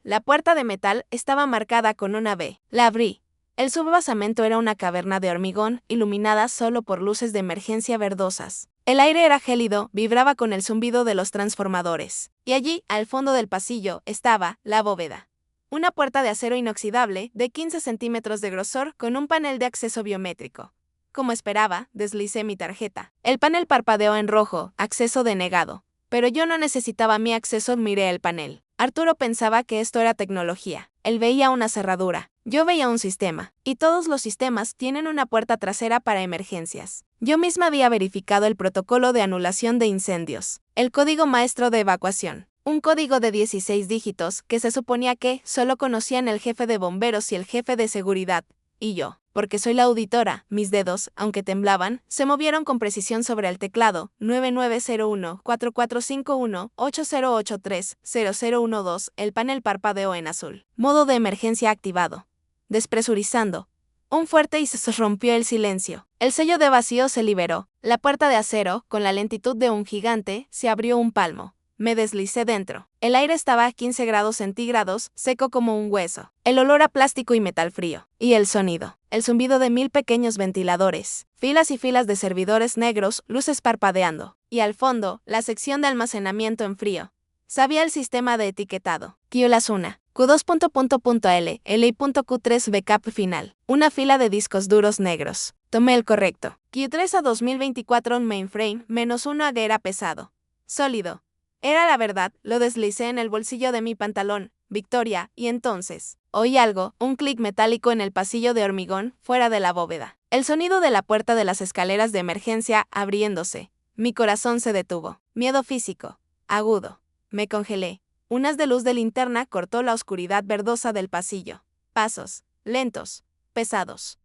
La puerta de metal estaba marcada con una V. La abrí. El subbasamento era una caverna de hormigón, iluminada solo por luces de emergencia verdosas. El aire era gélido, vibraba con el zumbido de los transformadores. Y allí, al fondo del pasillo, estaba la bóveda. Una puerta de acero inoxidable, de 15 centímetros de grosor, con un panel de acceso biométrico. Como esperaba, deslicé mi tarjeta. El panel parpadeó en rojo, acceso denegado. Pero yo no necesitaba mi acceso, miré el panel. Arturo pensaba que esto era tecnología. Él veía una cerradura. Yo veía un sistema. Y todos los sistemas tienen una puerta trasera para emergencias. Yo misma había verificado el protocolo de anulación de incendios. El código maestro de evacuación. Un código de 16 dígitos que se suponía que solo conocían el jefe de bomberos y el jefe de seguridad. Y yo. Porque soy la auditora, mis dedos, aunque temblaban, se movieron con precisión sobre el teclado. 9901-4451-8083-0012. El panel parpadeó en azul. Modo de emergencia activado. Despresurizando. Un fuerte se rompió el silencio. El sello de vacío se liberó. La puerta de acero, con la lentitud de un gigante, se abrió un palmo. Me deslicé dentro. El aire estaba a 15 grados centígrados, seco como un hueso. El olor a plástico y metal frío. Y el sonido. El zumbido de 1000 pequeños ventiladores. Filas y filas de servidores negros, luces parpadeando. Y al fondo, la sección de almacenamiento en frío. Sabía el sistema de etiquetado. Kiolasuna. Q2.L, LI.Q3 backup final. Una fila de discos duros negros. Tomé el correcto. Q3 a 2024 mainframe, -1 AG era pesado. Sólido. Era la verdad, lo deslicé en el bolsillo de mi pantalón, Victoria, y entonces, oí algo, un clic metálico en el pasillo de hormigón, fuera de la bóveda. El sonido de la puerta de las escaleras de emergencia abriéndose. Mi corazón se detuvo. Miedo físico. Agudo. Me congelé. Un haz de luz de linterna cortó la oscuridad verdosa del pasillo. Pasos. Lentos. Pesados.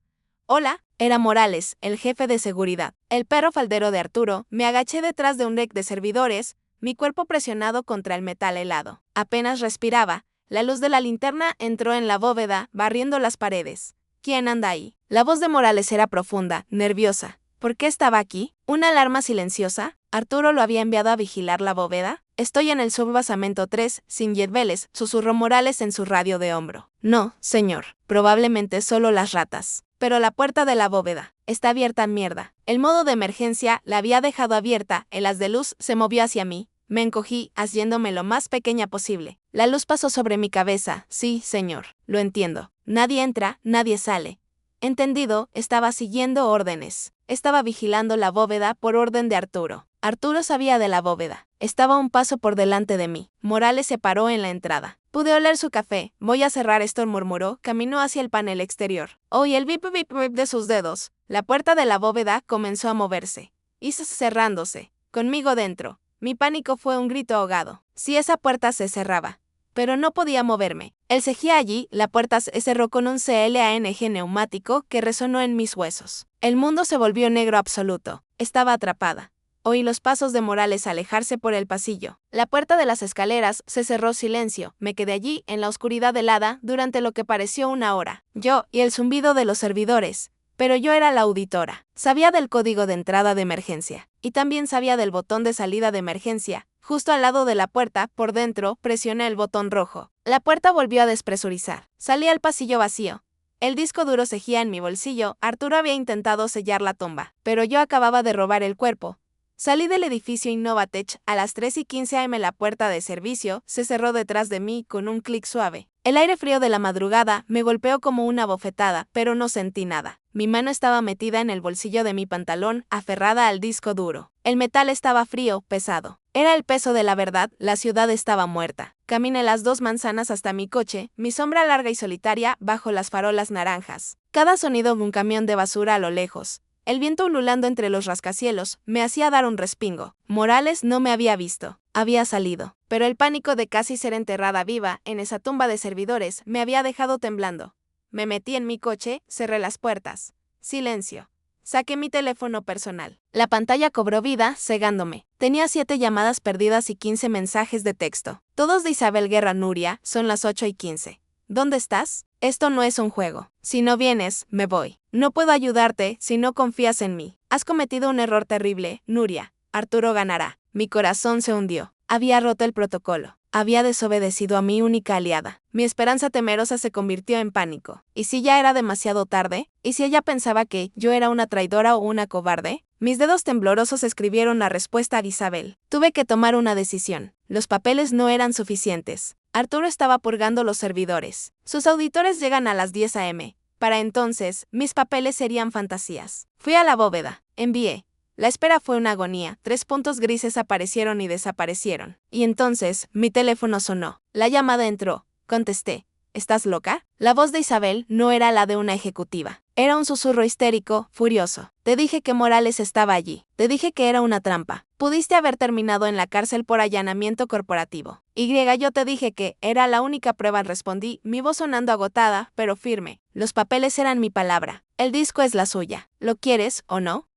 Hola, era Morales, el jefe de seguridad. El perro faldero de Arturo. Me agaché detrás de un deck de servidores, mi cuerpo presionado contra el metal helado. Apenas respiraba, la luz de la linterna entró en la bóveda, barriendo las paredes. ¿Quién anda ahí? La voz de Morales era profunda, nerviosa. ¿Por qué estaba aquí? ¿Una alarma silenciosa? ¿Arturo lo había enviado a vigilar la bóveda? Estoy en el subbasamento 3, sin yerbeles, susurró Morales en su radio de hombro. No, señor, probablemente solo las ratas. Pero la puerta de la bóveda está abierta, mierda. El modo de emergencia la había dejado abierta, el haz de luz se movió hacia mí. Me encogí, haciéndome lo más pequeña posible. La luz pasó sobre mi cabeza. Sí, señor, lo entiendo. Nadie entra, nadie sale. Entendido, estaba siguiendo órdenes. Estaba vigilando la bóveda por orden de Arturo. Arturo sabía de la bóveda. Estaba un paso por delante de mí. Morales se paró en la entrada. Pude oler su café. Voy a cerrar esto, murmuró. Caminó hacia el panel exterior. Oí el bip bip bip de sus dedos. La puerta de la bóveda comenzó a moverse. Y cerrándose. Conmigo dentro. Mi pánico fue un grito ahogado. Si esa puerta se cerraba. Pero no podía moverme. Él seguía allí, la puerta se cerró con un CLANG neumático que resonó en mis huesos. El mundo se volvió negro absoluto. Estaba atrapada. Oí los pasos de Morales alejarse por el pasillo. La puerta de las escaleras se cerró silencio. Me quedé allí, en la oscuridad helada, durante lo que pareció una hora. Yo y el zumbido de los servidores. Pero yo era la auditora. Sabía del código de entrada de emergencia. Y también sabía del botón de salida de emergencia. Justo al lado de la puerta, por dentro, presioné el botón rojo. La puerta volvió a despresurizar. Salí al pasillo vacío. El disco duro cejía en mi bolsillo. Arturo había intentado sellar la tumba. Pero yo acababa de robar el cuerpo. Salí del edificio Innovatech a las 3:15 am. La puerta de servicio se cerró detrás de mí con un clic suave. El aire frío de la madrugada me golpeó como una bofetada, pero no sentí nada. Mi mano estaba metida en el bolsillo de mi pantalón, aferrada al disco duro. El metal estaba frío, pesado. Era el peso de la verdad, la ciudad estaba muerta. Caminé las 2 manzanas hasta mi coche, mi sombra larga y solitaria bajo las farolas naranjas. Cada sonido de un camión de basura a lo lejos. El viento ululando entre los rascacielos me hacía dar un respingo. Morales no me había visto. Había salido. Pero el pánico de casi ser enterrada viva en esa tumba de servidores me había dejado temblando. Me metí en mi coche, cerré las puertas. Silencio. Saqué mi teléfono personal. La pantalla cobró vida, cegándome. Tenía 7 llamadas perdidas y 15 mensajes de texto. Todos de Isabel Guerra. Nuria, son las 8:15. ¿Dónde estás? Esto no es un juego. Si no vienes, me voy. No puedo ayudarte si no confías en mí. Has cometido un error terrible, Nuria. Arturo ganará. Mi corazón se hundió. Había roto el protocolo. Había desobedecido a mi única aliada. Mi esperanza temerosa se convirtió en pánico. ¿Y si ya era demasiado tarde? ¿Y si ella pensaba que yo era una traidora o una cobarde? Mis dedos temblorosos escribieron la respuesta a Isabel. Tuve que tomar una decisión. Los papeles no eran suficientes. Arturo estaba purgando los servidores. Sus auditores llegan a las 10 a.m. Para entonces, mis papeles serían fantasías. Fui a la bóveda. Envié. La espera fue una agonía. 3 puntos grises aparecieron y desaparecieron. Y entonces, mi teléfono sonó. La llamada entró. Contesté. ¿Estás loca? La voz de Isabel no era la de una ejecutiva. Era un susurro histérico, furioso. Te dije que Morales estaba allí. Te dije que era una trampa. Pudiste haber terminado en la cárcel por allanamiento corporativo. Yo te dije que era la única prueba, respondí, mi voz sonando agotada, pero firme. Los papeles eran mi palabra. El disco es la suya. ¿Lo quieres o no?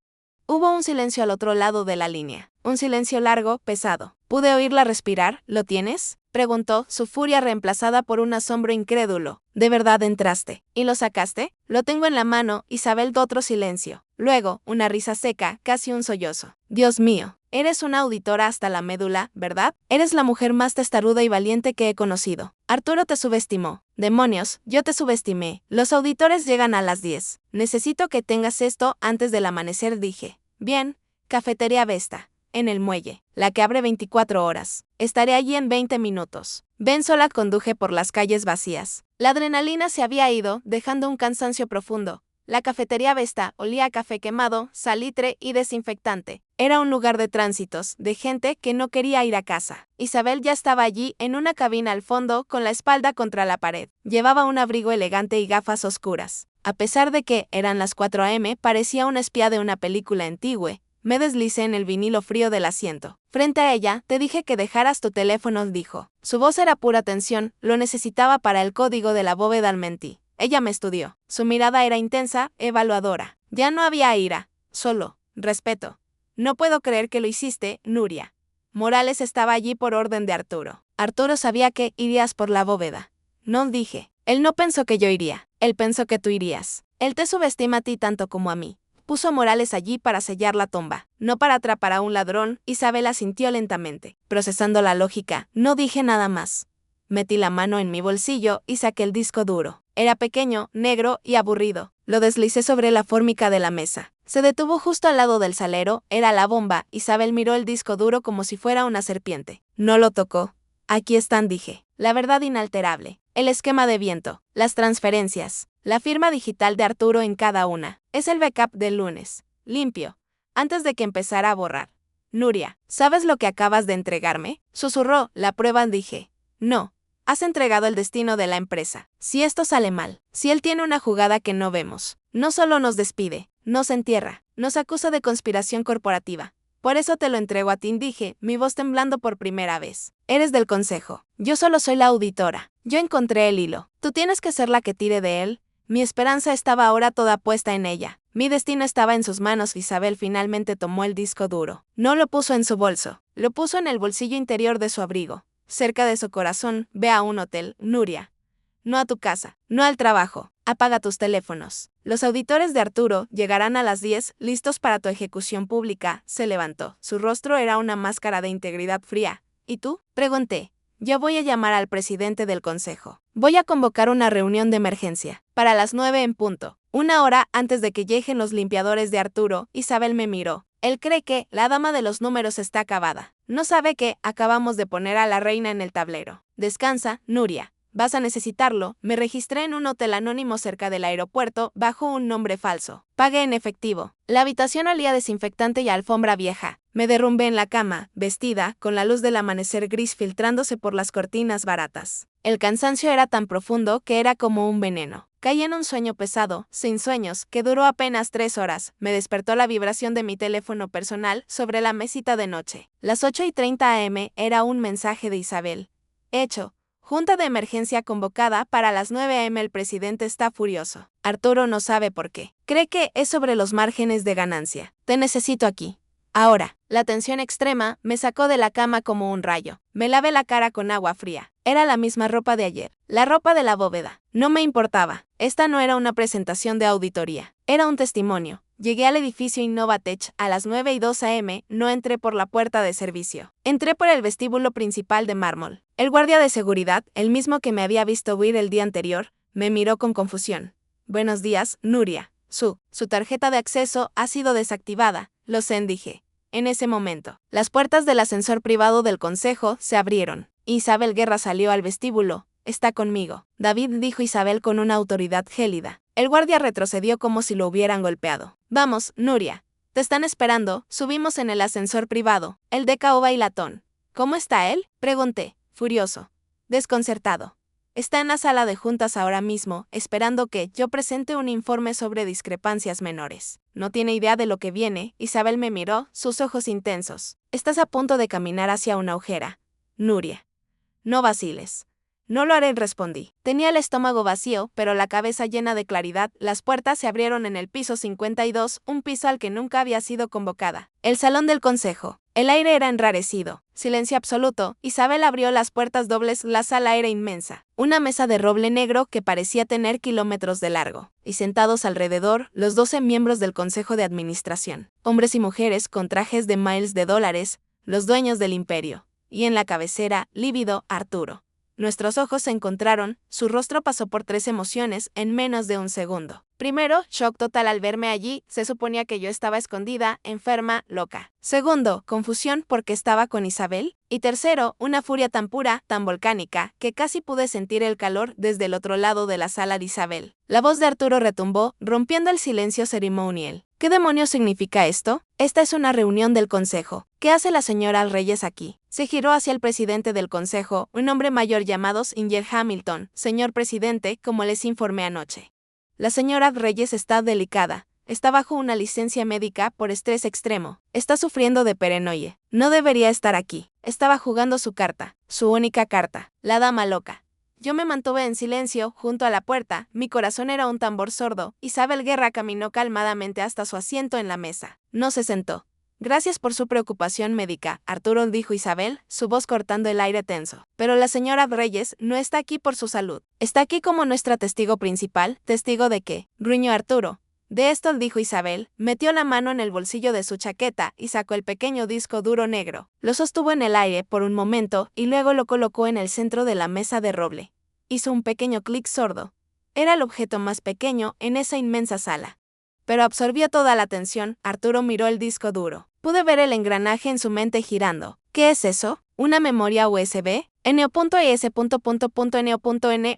Hubo un silencio al otro lado de la línea. Un silencio largo, pesado. Pude oírla respirar. ¿Lo tienes?, preguntó, su furia reemplazada por un asombro incrédulo. ¿De verdad entraste? ¿Y lo sacaste? Lo tengo en la mano. Isabel. Otro silencio. Luego, una risa seca, casi un sollozo. Dios mío. Eres una auditora hasta la médula, ¿verdad? Eres la mujer más testaruda y valiente que he conocido. Arturo te subestimó. Demonios, yo te subestimé. Los auditores llegan a las 10. Necesito que tengas esto antes del amanecer, dije. Bien, Cafetería Vesta, en el muelle, la que abre 24 horas. Estaré allí en 20 minutos. Ven sola, conduje por las calles vacías. La adrenalina se había ido, dejando un cansancio profundo. La Cafetería Vesta olía a café quemado, salitre y desinfectante. Era un lugar de tránsitos, de gente que no quería ir a casa. Isabel ya estaba allí, en una cabina al fondo, con la espalda contra la pared. Llevaba un abrigo elegante y gafas oscuras. A pesar de que eran las 4 a.m., parecía una espía de una película antigua. Me deslicé en el vinilo frío del asiento. Frente a ella, te dije que dejaras tu teléfono, dijo. Su voz era pura tensión, lo necesitaba para el código de la bóveda, mentí. Ella me estudió. Su mirada era intensa, evaluadora. Ya no había ira, solo respeto. No puedo creer que lo hiciste, Nuria. Morales estaba allí por orden de Arturo. Arturo sabía que irías por la bóveda. No, dije. Él no pensó que yo iría. Él pensó que tú irías. Él te subestima a ti tanto como a mí. Puso a Morales allí para sellar la tumba, no para atrapar a un ladrón. Isabel asintió lentamente. Procesando la lógica, no dije nada más. Metí la mano en mi bolsillo y saqué el disco duro. Era pequeño, negro y aburrido. Lo deslicé sobre la fórmica de la mesa. Se detuvo justo al lado del salero. Era la bomba. Isabel miró el disco duro como si fuera una serpiente. No lo tocó. Aquí están, dije. La verdad inalterable. El esquema de viento. Las transferencias. La firma digital de Arturo en cada una. Es el backup del lunes. Limpio. Antes de que empezara a borrar. Nuria, ¿sabes lo que acabas de entregarme? Susurró. La prueba, dije. No. Has entregado el destino de la empresa. Si esto sale mal, si él tiene una jugada que no vemos, no solo nos despide, nos entierra, nos acusa de conspiración corporativa. Por eso te lo entrego a ti, dije, mi voz temblando por primera vez. Eres del consejo. Yo solo soy la auditora. Yo encontré el hilo. Tú tienes que ser la que tire de él. Mi esperanza estaba ahora toda puesta en ella. Mi destino estaba en sus manos. Isabel finalmente tomó el disco duro. No lo puso en su bolso. Lo puso en el bolsillo interior de su abrigo. Cerca de su corazón. Ve a un hotel, Nuria. No a tu casa, no al trabajo. Apaga tus teléfonos. Los auditores de Arturo llegarán a las 10, listos para tu ejecución pública. Se levantó. Su rostro era una máscara de integridad fría. ¿Y tú?, pregunté. Yo voy a llamar al presidente del consejo. Voy a convocar una reunión de emergencia. Para las 9 en punto. 1 hora antes de que lleguen los limpiadores de Arturo. Isabel me miró. Él cree que la dama de los números está acabada. No sabe que acabamos de poner a la reina en el tablero. Descansa, Nuria. Vas a necesitarlo. Me registré en un hotel anónimo cerca del aeropuerto bajo un nombre falso. Pagué en efectivo. La habitación olía a desinfectante y a alfombra vieja. Me derrumbé en la cama, vestida, con la luz del amanecer gris filtrándose por las cortinas baratas. El cansancio era tan profundo que era como un veneno. Caí en un sueño pesado, sin sueños, que duró apenas 3 horas. Me despertó la vibración de mi teléfono personal sobre la mesita de noche. Las 8:30 am era un mensaje de Isabel. Hecho. Junta de emergencia convocada para las 9 a.m. El presidente está furioso. Arturo no sabe por qué. Cree que es sobre los márgenes de ganancia. Te necesito aquí. Ahora. La tensión extrema me sacó de la cama como un rayo. Me lavé la cara con agua fría. Era la misma ropa de ayer. La ropa de la bóveda. No me importaba. Esta no era una presentación de auditoría. Era un testimonio. Llegué al edificio Innovatech a las 9:02 a.m. No entré por la puerta de servicio. Entré por el vestíbulo principal de mármol. El guardia de seguridad, el mismo que me había visto huir el día anterior, me miró con confusión. Buenos días, Nuria. Su tarjeta de acceso ha sido desactivada. Lo sé, dije. En ese momento, las puertas del ascensor privado del consejo se abrieron. Isabel Guerra salió al vestíbulo. Está conmigo, David, dijo Isabel con una autoridad gélida. El guardia retrocedió como si lo hubieran golpeado. Vamos, Nuria. Te están esperando. Subimos en el ascensor privado. El de caoba y latón. ¿Cómo está él? Pregunté, furioso. Desconcertado. Está en la sala de juntas ahora mismo, esperando que yo presente un informe sobre discrepancias menores. No tiene idea de lo que viene. Isabel me miró, sus ojos intensos. Estás a punto de caminar hacia una agujera. Nuria. No vaciles. No lo haré, respondí. Tenía el estómago vacío, pero la cabeza llena de claridad. Las puertas se abrieron en el piso 52, un piso al que nunca había sido convocada. El salón del consejo. El aire era enrarecido. Silencio absoluto. Isabel abrió las puertas dobles. La sala era inmensa. Una mesa de roble negro que parecía tener kilómetros de largo. Y sentados alrededor, los 12 miembros del consejo de administración. Hombres y mujeres con trajes de miles de dólares, los dueños del imperio. Y en la cabecera, lívido, Arturo. Nuestros ojos se encontraron, su rostro pasó por 3 emociones en menos de un segundo. Primero, shock total al verme allí, se suponía que yo estaba escondida, enferma, loca. Segundo, confusión porque estaba con Isabel. Y tercero, una furia tan pura, tan volcánica, que casi pude sentir el calor desde el otro lado de la sala de Isabel. La voz de Arturo retumbó, rompiendo el silencio ceremonial. ¿Qué demonios significa esto? Esta es una reunión del consejo. ¿Qué hace la señora Reyes aquí? Se giró hacia el presidente del consejo, un hombre mayor llamado Singer Hamilton. Señor presidente, como les informé anoche. La señora Reyes está delicada. Está bajo una licencia médica por estrés extremo. Está sufriendo de paranoia. No debería estar aquí. Estaba jugando su carta, su única carta, la dama loca. Yo me mantuve en silencio, junto a la puerta, mi corazón era un tambor sordo. Isabel Guerra caminó calmadamente hasta su asiento en la mesa. No se sentó. Gracias por su preocupación médica, Arturo, dijo Isabel, su voz cortando el aire tenso. Pero la señora Reyes no está aquí por su salud. Está aquí como nuestra testigo principal. ¿Testigo de qué? Gruñó Arturo. De esto, dijo Isabel, metió la mano en el bolsillo de su chaqueta y sacó el pequeño disco duro negro. Lo sostuvo en el aire por un momento y luego lo colocó en el centro de la mesa de roble. Hizo un pequeño clic sordo. Era el objeto más pequeño en esa inmensa sala. Pero absorbió toda la atención. Arturo miró el disco duro. Pude ver el engranaje en su mente girando. ¿Qué es eso? ¿Una memoria USB? NO.ES.N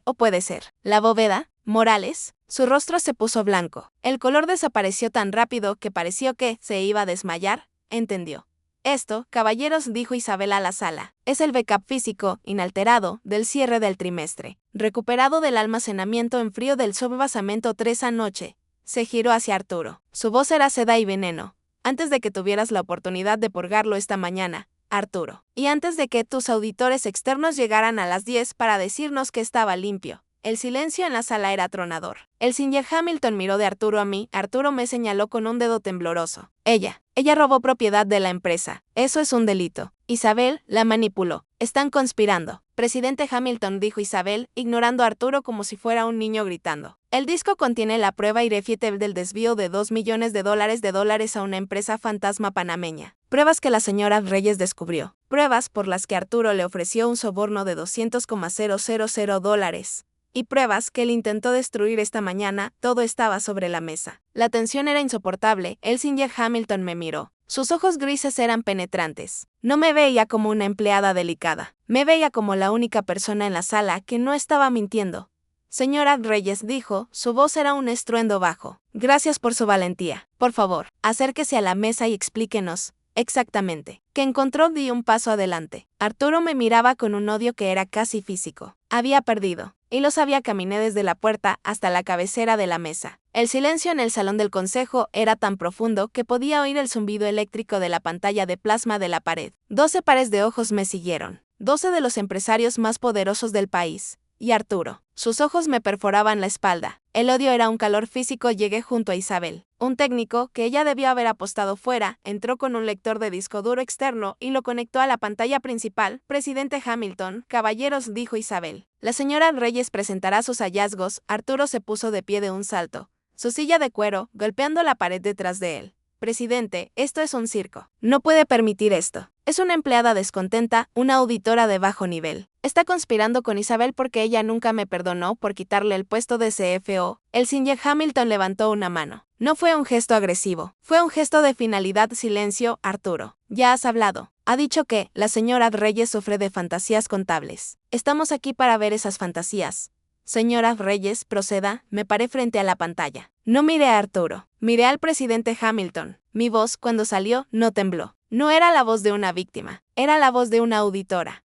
o puede ser. ¿La bóveda? ¿Morales? Su rostro se puso blanco. El color desapareció tan rápido que pareció que se iba a desmayar. Entendió. Esto, caballeros, dijo Isabel a la sala, es el backup físico, inalterado, del cierre del trimestre. Recuperado del almacenamiento en frío del subbasamento 3 anoche. Se giró hacia Arturo. Su voz era seda y veneno. Antes de que tuvieras la oportunidad de purgarlo esta mañana, Arturo. Y antes de que tus auditores externos llegaran a las 10 para decirnos que estaba limpio. El silencio en la sala era atronador. El Singer Hamilton miró de Arturo a mí. Arturo me señaló con un dedo tembloroso. Ella robó propiedad de la empresa. Eso es un delito. Isabel la manipuló. Están conspirando. Presidente Hamilton, dijo Isabel, ignorando a Arturo como si fuera un niño gritando. El disco contiene la prueba irrefutable del desvío de $2 millones a una empresa fantasma panameña. Pruebas que la señora Reyes descubrió. Pruebas por las que Arturo le ofreció un soborno de $200,000. Y pruebas que él intentó destruir esta mañana. Todo estaba sobre la mesa. La tensión era insoportable. El Singer Hamilton me miró. Sus ojos grises eran penetrantes. No me veía como una empleada delicada. Me veía como la única persona en la sala que no estaba mintiendo. Señora Reyes, dijo, su voz era un estruendo bajo. Gracias por su valentía. Por favor, acérquese a la mesa y explíquenos. Exactamente. ¿Qué encontró? Di un paso adelante. Arturo me miraba con un odio que era casi físico. Había perdido. Y lo sabía. Caminé desde la puerta hasta la cabecera de la mesa. El silencio en el salón del consejo era tan profundo que podía oír el zumbido eléctrico de la pantalla de plasma de la pared. 12 pares de ojos me siguieron. 12 de los empresarios más poderosos del país. Y Arturo. Sus ojos me perforaban la espalda. El odio era un calor físico. Llegué junto a Isabel. Un técnico, que ella debió haber apostado fuera, entró con un lector de disco duro externo y lo conectó a la pantalla principal. Presidente Hamilton, caballeros, dijo Isabel. La señora Reyes presentará sus hallazgos. Arturo se puso de pie de un salto. Su silla de cuero, golpeando la pared detrás de él. Presidente, esto es un circo. No puede permitir esto. Es una empleada descontenta, una auditora de bajo nivel. Está conspirando con Isabel porque ella nunca me perdonó por quitarle el puesto de CFO. El señor Hamilton levantó una mano. No fue un gesto agresivo. Fue un gesto de finalidad. Silencio, Arturo. Ya has hablado. Ha dicho que la señora Reyes sufre de fantasías contables. Estamos aquí para ver esas fantasías. Señora Reyes, proceda. Me paré frente a la pantalla. No miré a Arturo. Miré al presidente Hamilton. Mi voz, cuando salió, no tembló. No era la voz de una víctima. Era la voz de una auditora.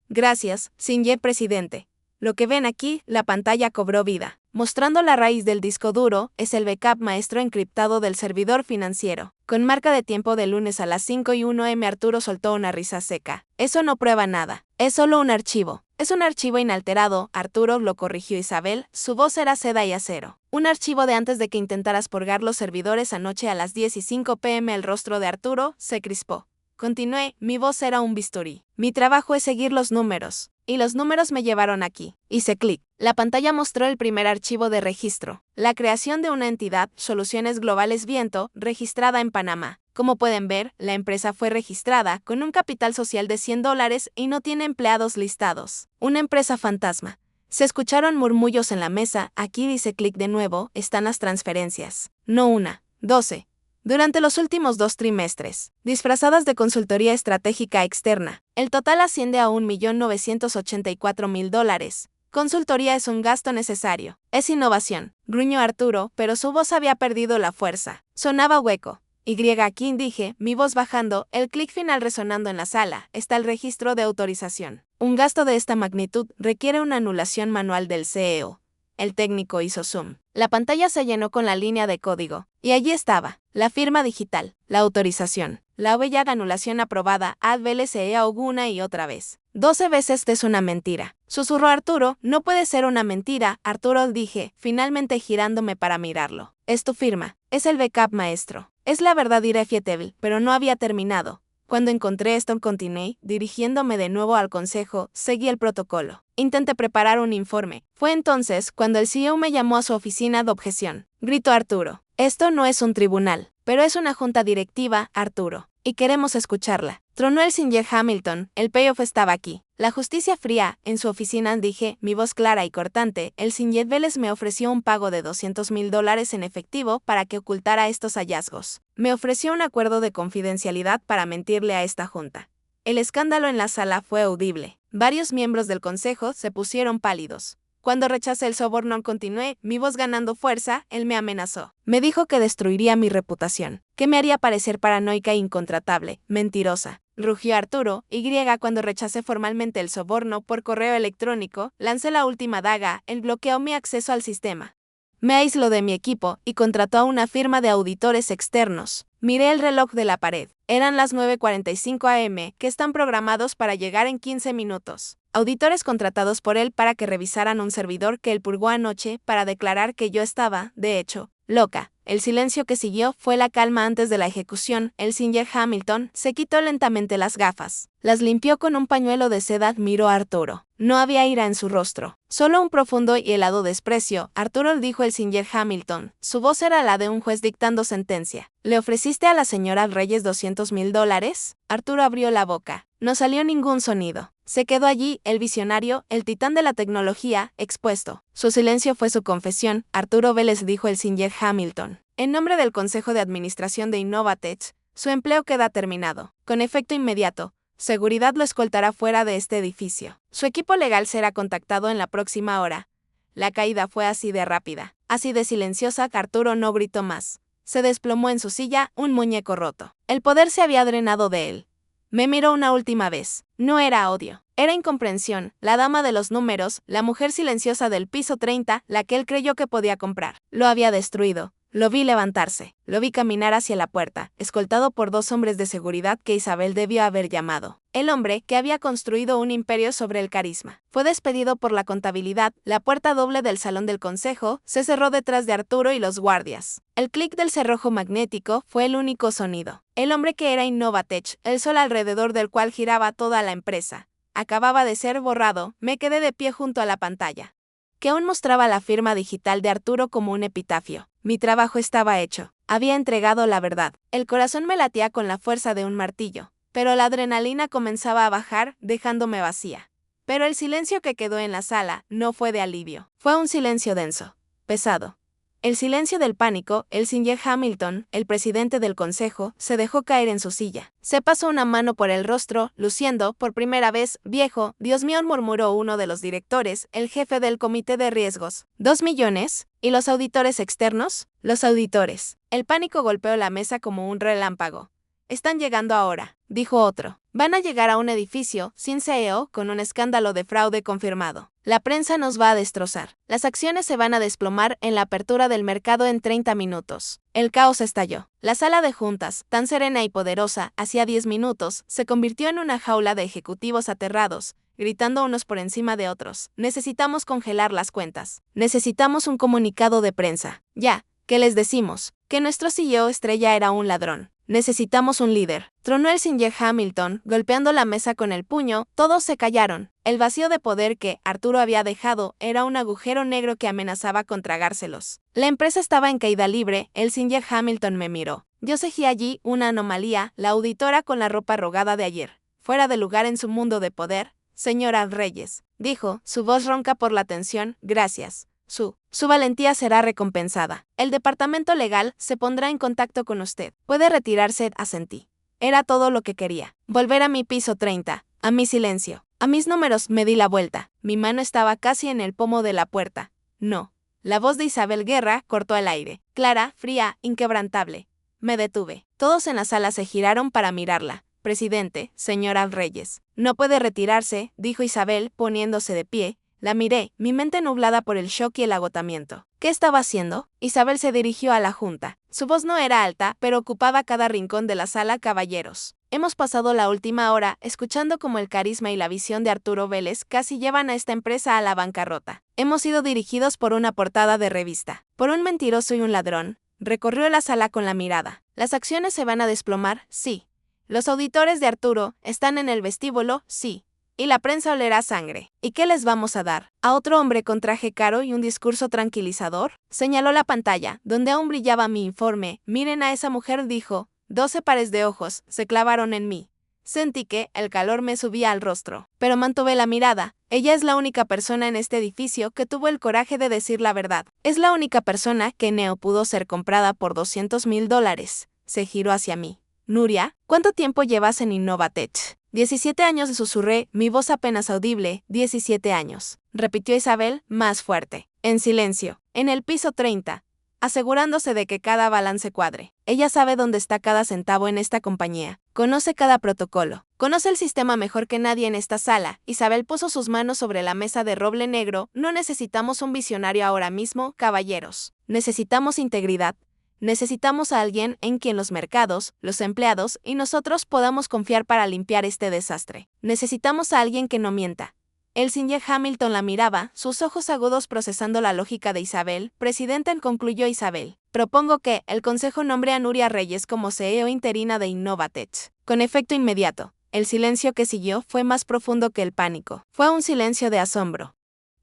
Gracias, señor presidente. Lo que ven aquí, la pantalla cobró vida. Mostrando la raíz del disco duro, es el backup maestro encriptado del servidor financiero. Con marca de tiempo de lunes a las 5:01 am. Arturo soltó una risa seca. Eso no prueba nada. Es solo un archivo. Es un archivo inalterado, Arturo, lo corrigió Isabel. Su voz era seda y acero. Un archivo de antes de que intentaras purgar los servidores anoche a las 10:05 pm. El rostro de Arturo se crispó. Continué, mi voz era un bisturí. Mi trabajo es seguir los números. Y los números me llevaron aquí. Hice clic. La pantalla mostró el primer archivo de registro. La creación de una entidad, Soluciones Globales Viento, registrada en Panamá. Como pueden ver, la empresa fue registrada con un capital social de $100 y no tiene empleados listados. Una empresa fantasma. Se escucharon murmullos en la mesa. Aquí dice clic de nuevo, están las transferencias. No una, 12. Durante los últimos 2 trimestres, disfrazadas de consultoría estratégica externa, el total asciende a $1.984.000. Consultoría es un gasto necesario. Es innovación, gruñó Arturo, pero su voz había perdido la fuerza. Sonaba hueco. Aquí dije, mi voz bajando, el clic final resonando en la sala, está el registro de autorización. Un gasto de esta magnitud requiere una anulación manual del CEO. El técnico hizo zoom. La pantalla se llenó con la línea de código. Y allí estaba, la firma digital, la autorización, la huella de anulación aprobada, ADVLCE una y otra vez. 12 veces es una mentira. Susurró Arturo, no puede ser una mentira, Arturo, dije, finalmente girándome para mirarlo. Es tu firma, es el backup maestro. Es la verdad irrefutable, pero no había terminado. Cuando encontré esto, continué, dirigiéndome de nuevo al consejo, seguí el protocolo. Intenté preparar un informe. Fue entonces cuando el CEO me llamó a su oficina de objeción. Gritó Arturo. Esto no es un tribunal, pero es una junta directiva, Arturo. Y queremos escucharla. Tronó el señor Hamilton, el payoff estaba aquí. La justicia fría, en su oficina, dije, mi voz clara y cortante, el señor Vélez me ofreció un pago de $200.000 en efectivo para que ocultara estos hallazgos. Me ofreció un acuerdo de confidencialidad para mentirle a esta junta. El escándalo en la sala fue audible. Varios miembros del consejo se pusieron pálidos. Cuando rechacé el soborno, continué, mi voz ganando fuerza, él me amenazó. Me dijo que destruiría mi reputación, que me haría parecer paranoica e incontratable, mentirosa. Rugió Arturo, cuando rechacé formalmente el soborno por correo electrónico, lancé la última daga, él bloqueó mi acceso al sistema. Me aisló de mi equipo y contrató a una firma de auditores externos. Miré el reloj de la pared. Eran las 9:45 am, que están programados para llegar en 15 minutos. Auditores contratados por él para que revisaran un servidor que él purgó anoche para declarar que yo estaba, de hecho, loca. El silencio que siguió fue la calma antes de la ejecución. El señor Hamilton se quitó lentamente las gafas. Las limpió con un pañuelo de seda. Miró a Arturo. No había ira en su rostro, solo un profundo y helado desprecio. Arturo, dijo el señor Hamilton. Su voz era la de un juez dictando sentencia. ¿Le ofreciste a la señora Reyes $200.000? Arturo abrió la boca. No salió ningún sonido. Se quedó allí, el visionario, el titán de la tecnología, expuesto. Su silencio fue su confesión. Arturo Vélez, dijo el señor Hamilton. En nombre del Consejo de Administración de Innovatech, su empleo queda terminado. Con efecto inmediato, seguridad lo escoltará fuera de este edificio. Su equipo legal será contactado en la próxima hora. La caída fue así de rápida, así de silenciosa que Arturo no gritó más. Se desplomó en su silla, un muñeco roto. El poder se había drenado de él. Me miró una última vez. No era odio. Era incomprensión, la dama de los números, la mujer silenciosa del piso 30, la que él creyó que podía comprar. Lo había destruido. Lo vi levantarse, lo vi caminar hacia la puerta, escoltado por 2 hombres de seguridad que Isabel debió haber llamado. El hombre que había construido un imperio sobre el carisma. Fue despedido por la contabilidad, la puerta doble del salón del consejo se cerró detrás de Arturo y los guardias. El clic del cerrojo magnético fue el único sonido. El hombre que era Innovatech, el sol alrededor del cual giraba toda la empresa, acababa de ser borrado. Me quedé de pie junto a la pantalla, que aún mostraba la firma digital de Arturo como un epitafio. Mi trabajo estaba hecho. Había entregado la verdad. El corazón me latía con la fuerza de un martillo, pero la adrenalina comenzaba a bajar, dejándome vacía. Pero el silencio que quedó en la sala no fue de alivio. Fue un silencio denso, pesado. El silencio del pánico. El señor Hamilton, el presidente del consejo, se dejó caer en su silla. Se pasó una mano por el rostro, luciendo, por primera vez, viejo. Dios mío, murmuró uno de los directores, el jefe del comité de riesgos. ¿2 millones? ¿Y los auditores externos? Los auditores. El pánico golpeó la mesa como un relámpago. Están llegando ahora, dijo otro. Van a llegar a un edificio, sin CEO, con un escándalo de fraude confirmado. La prensa nos va a destrozar. Las acciones se van a desplomar en la apertura del mercado en 30 minutos. El caos estalló. La sala de juntas, tan serena y poderosa, hacía 10 minutos, se convirtió en una jaula de ejecutivos aterrados, gritando unos por encima de otros. Necesitamos congelar las cuentas. Necesitamos un comunicado de prensa. Ya, ¿qué les decimos? Que nuestro CEO estrella era un ladrón. Necesitamos un líder. Tronó el señor Hamilton, golpeando la mesa con el puño. Todos se callaron. El vacío de poder que Arturo había dejado era un agujero negro que amenazaba con tragárselos. La empresa estaba en caída libre. El señor Hamilton me miró. Yo seguí allí, una anomalía, la auditora con la ropa arrugada de ayer, fuera de lugar en su mundo de poder. Señora Reyes, dijo, su voz ronca por la tensión. Gracias. Su valentía será recompensada. El departamento legal se pondrá en contacto con usted. Puede retirarse, asentí. Era todo lo que quería. Volver a mi piso 30, a mi silencio, a mis números. Me di la vuelta. Mi mano estaba casi en el pomo de la puerta. No. La voz de Isabel Guerra cortó el aire. Clara, fría, inquebrantable. Me detuve. Todos en la sala se giraron para mirarla. Presidente, señora Reyes. No puede retirarse, dijo Isabel, poniéndose de pie. La miré, mi mente nublada por el shock y el agotamiento. ¿Qué estaba haciendo? Isabel se dirigió a la junta. Su voz no era alta, pero ocupaba cada rincón de la sala. Caballeros, hemos pasado la última hora escuchando cómo el carisma y la visión de Arturo Vélez casi llevan a esta empresa a la bancarrota. Hemos sido dirigidos por una portada de revista, por un mentiroso y un ladrón. Recorrió la sala con la mirada. Las acciones se van a desplomar, sí. Los auditores de Arturo están en el vestíbulo, sí. Y la prensa olerá sangre. ¿Y qué les vamos a dar? ¿A otro hombre con traje caro y un discurso tranquilizador? Señaló la pantalla, donde aún brillaba mi informe. Miren a esa mujer, dijo. 12 pares de ojos se clavaron en mí. Sentí que el calor me subía al rostro, pero mantuve la mirada. Ella es la única persona en este edificio que tuvo el coraje de decir la verdad. Es la única persona que no pudo ser comprada por $200,000. Se giró hacia mí. Nuria, ¿cuánto tiempo llevas en Innovatech? 17 años, susurré, mi voz apenas audible. 17 años, repitió Isabel, más fuerte. En silencio, en el piso 30, asegurándose de que cada balance cuadre. Ella sabe dónde está cada centavo en esta compañía. Conoce cada protocolo. Conoce el sistema mejor que nadie en esta sala. Isabel puso sus manos sobre la mesa de roble negro. No necesitamos un visionario ahora mismo, caballeros. Necesitamos integridad. Necesitamos a alguien en quien los mercados, los empleados y nosotros podamos confiar para limpiar este desastre. Necesitamos a alguien que no mienta. El señor Hamilton la miraba, sus ojos agudos procesando la lógica de Isabel. Presidenta, concluyó Isabel. Propongo que el Consejo nombre a Nuria Reyes como CEO interina de Innovatech. Con efecto inmediato. El silencio que siguió fue más profundo que el pánico. Fue un silencio de asombro.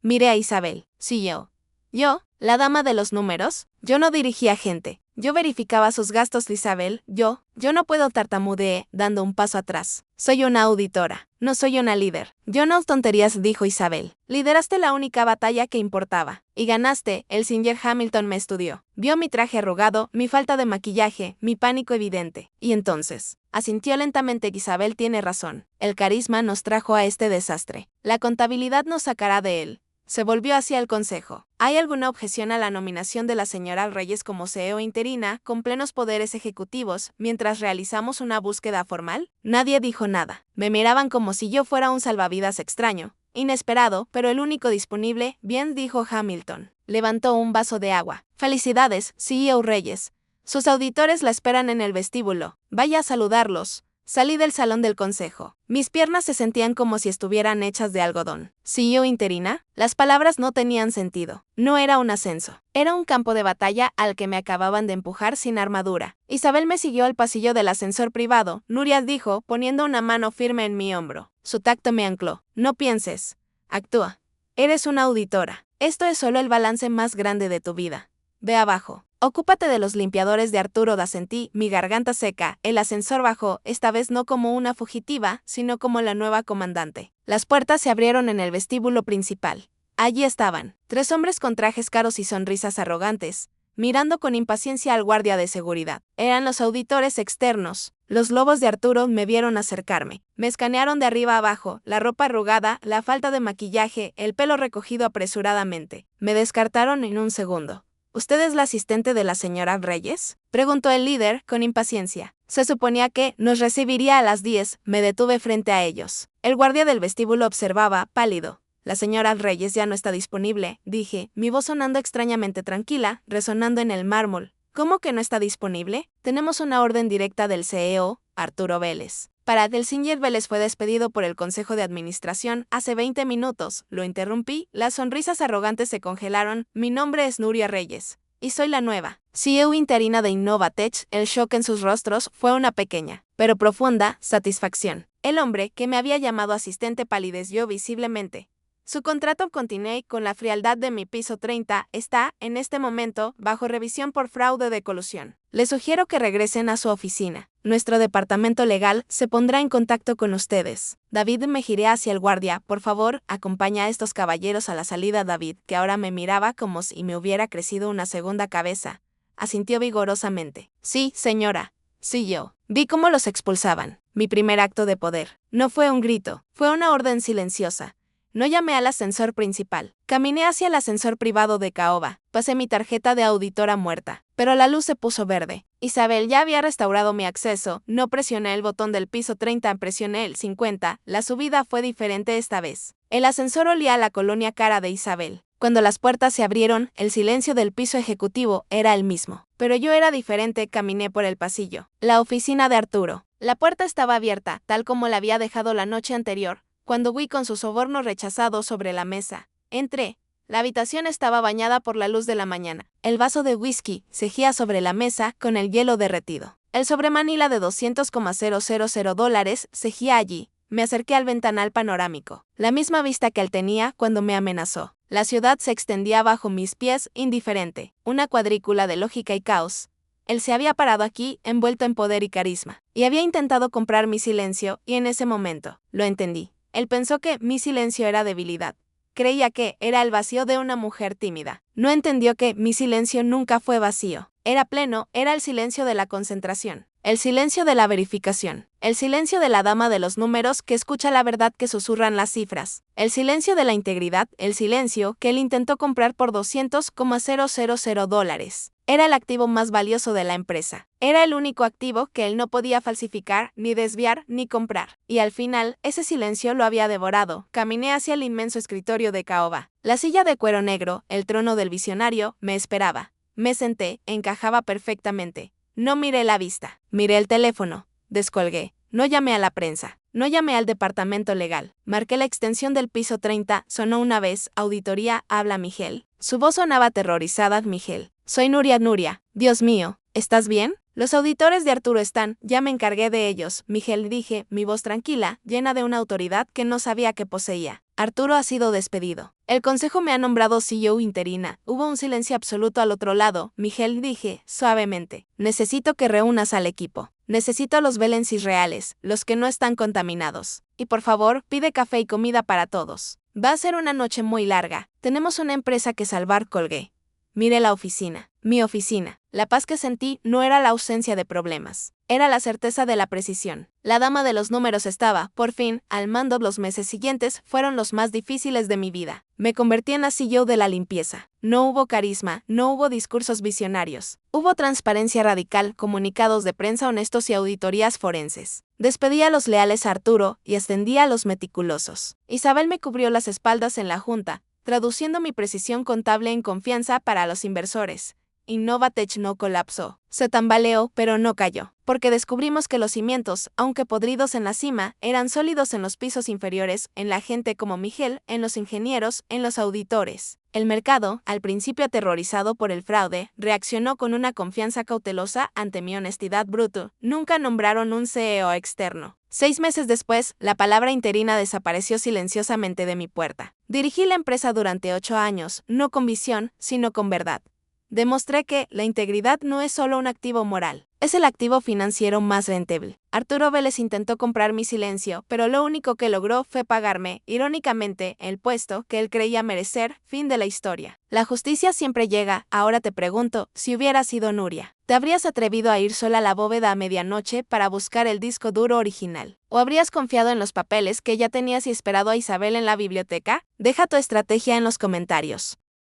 Miré a Isabel. CEO. Yo, la dama de los números, yo no dirigía gente. Yo verificaba sus gastos. Isabel, yo no puedo, tartamudeé, dando un paso atrás. Soy una auditora, no soy una líder. Yo no tonterías, dijo Isabel. Lideraste la única batalla que importaba. Y ganaste. El señor Hamilton me estudió. Vio mi traje arrugado, mi falta de maquillaje, mi pánico evidente. Y entonces, asintió lentamente. Isabel tiene razón. El carisma nos trajo a este desastre. La contabilidad nos sacará de él. Se volvió hacia el consejo. ¿Hay alguna objeción a la nominación de la señora Reyes como CEO interina, con plenos poderes ejecutivos, mientras realizamos una búsqueda formal? Nadie dijo nada. Me miraban como si yo fuera un salvavidas extraño, inesperado, pero el único disponible. Bien, dijo Hamilton. Levantó un vaso de agua. Felicidades, CEO Reyes. Sus auditores la esperan en el vestíbulo. Vaya a saludarlos. Salí del salón del consejo. Mis piernas se sentían como si estuvieran hechas de algodón. ¿CEO interina? Las palabras no tenían sentido. No era un ascenso. Era un campo de batalla al que me acababan de empujar sin armadura. Isabel me siguió al pasillo del ascensor privado, Nuria dijo, poniendo una mano firme en mi hombro. Su tacto me ancló. No pienses. Actúa. Eres una auditora. Esto es solo el balance más grande de tu vida. Ve abajo. Ocúpate de los limpiadores de Arturo da. Sentí mi garganta seca. El ascensor bajó, esta vez no como una fugitiva, sino como la nueva comandante. Las puertas se abrieron en el vestíbulo principal. Allí estaban, 3 hombres con trajes caros y sonrisas arrogantes, mirando con impaciencia al guardia de seguridad. Eran los auditores externos. Los lobos de Arturo me vieron acercarme. Me escanearon de arriba a abajo, la ropa arrugada, la falta de maquillaje, el pelo recogido apresuradamente. Me descartaron en un segundo. ¿Usted es la asistente de la señora Reyes?, preguntó el líder, con impaciencia. Se suponía que nos recibiría a las 10, me detuve frente a ellos. El guardia del vestíbulo observaba, pálido. La señora Reyes ya no está disponible, dije, mi voz sonando extrañamente tranquila, resonando en el mármol. ¿Cómo que no está disponible? Tenemos una orden directa del CEO, Arturo Vélez. Para Delsinger Vélez fue despedido por el Consejo de Administración hace 20 minutos. Lo interrumpí, las sonrisas arrogantes se congelaron. Mi nombre es Nuria Reyes, y soy la nueva CEO interina de Innovatech. El shock en sus rostros fue una pequeña, pero profunda, satisfacción. El hombre que me había llamado asistente palideció visiblemente. Su contrato continué con la frialdad de mi piso 30 está, en este momento, bajo revisión por fraude de colusión. Le sugiero que regresen a su oficina. Nuestro departamento legal se pondrá en contacto con ustedes. David, me giré hacia el guardia. Por favor, acompaña a estos caballeros a la salida. David, que ahora me miraba como si me hubiera crecido una segunda cabeza, asintió vigorosamente. Sí, señora. Sí, yo. Vi cómo los expulsaban. Mi primer acto de poder. No fue un grito, fue una orden silenciosa. No llamé al ascensor principal. Caminé hacia el ascensor privado de Caoba. Pasé mi tarjeta de auditora muerta. Pero la luz se puso verde. Isabel ya había restaurado mi acceso. No presioné el botón del piso 30, presioné el 50. La subida fue diferente esta vez. El ascensor olía a la colonia cara de Isabel. Cuando las puertas se abrieron, el silencio del piso ejecutivo era el mismo. Pero yo era diferente, caminé por el pasillo. La oficina de Arturo. La puerta estaba abierta, tal como la había dejado la noche anterior. Cuando vi con su soborno rechazado sobre la mesa, entré. La habitación estaba bañada por la luz de la mañana. El vaso de whisky cejía sobre la mesa con el hielo derretido. El sobremanila de $200,000 cejía allí. Me acerqué al ventanal panorámico. La misma vista que él tenía cuando me amenazó. La ciudad se extendía bajo mis pies, indiferente. Una cuadrícula de lógica y caos. Él se había parado aquí, envuelto en poder y carisma. Y había intentado comprar mi silencio, y en ese momento, lo entendí. Él pensó que mi silencio era debilidad. Creía que era el vacío de una mujer tímida. No entendió que mi silencio nunca fue vacío. Era pleno, era el silencio de la concentración. El silencio de la verificación. El silencio de la dama de los números que escucha la verdad que susurran las cifras. El silencio de la integridad, el silencio que él intentó comprar por $200,000. Era el activo más valioso de la empresa. Era el único activo que él no podía falsificar, ni desviar, ni comprar. Y al final, ese silencio lo había devorado. Caminé hacia el inmenso escritorio de Caoba. La silla de cuero negro, el trono del visionario, me esperaba. Me senté, encajaba perfectamente. No miré la vista. Miré el teléfono. Descolgué. No llamé a la prensa. No llamé al departamento legal. Marqué la extensión del piso 30. Sonó una vez. Auditoría, habla Miguel. Su voz sonaba aterrorizada. Miguel. Soy Nuria. Nuria. Dios mío, ¿estás bien? Los auditores de Arturo están. Ya me encargué de ellos. Miguel, dije, mi voz tranquila, llena de una autoridad que no sabía que poseía. Arturo ha sido despedido. El consejo me ha nombrado CEO interina. Hubo un silencio absoluto al otro lado. Miguel, dije, suavemente. Necesito que reúnas al equipo. Necesito a los Belensis reales, los que no están contaminados. Y por favor, pide café y comida para todos. Va a ser una noche muy larga. Tenemos una empresa que salvar, colgué. Miré la oficina. Mi oficina. La paz que sentí no era la ausencia de problemas. Era la certeza de la precisión. La dama de los números estaba, por fin, al mando. Los meses siguientes fueron los más difíciles de mi vida. Me convertí en la CEO de la limpieza. No hubo carisma, no hubo discursos visionarios. Hubo transparencia radical, comunicados de prensa honestos y auditorías forenses. Despedí a los leales a Arturo y ascendí a los meticulosos. Isabel me cubrió las espaldas en la junta. traduciendo mi precisión contable en confianza para los inversores. Innovatech no colapsó. Se tambaleó, pero no cayó, porque descubrimos que los cimientos, aunque podridos en la cima, eran sólidos en los pisos inferiores, en la gente como Miguel, en los ingenieros, en los auditores. El mercado, al principio aterrorizado por el fraude, reaccionó con una confianza cautelosa ante mi honestidad bruta. Nunca nombraron un CEO externo. 6 meses después, la palabra interina desapareció silenciosamente de mi puerta. Dirigí la empresa durante 8 años, no con visión, sino con verdad. Demostré que la integridad no es solo un activo moral, es el activo financiero más rentable. Arturo Vélez intentó comprar mi silencio, pero lo único que logró fue pagarme, irónicamente, el puesto que él creía merecer. Fin de la historia. La justicia siempre llega. Ahora te pregunto, si hubiera sido Nuria, ¿te habrías atrevido a ir sola a la bóveda a medianoche para buscar el disco duro original? ¿O habrías confiado en los papeles que ya tenías y esperado a Isabel en la biblioteca? Deja tu estrategia en los comentarios.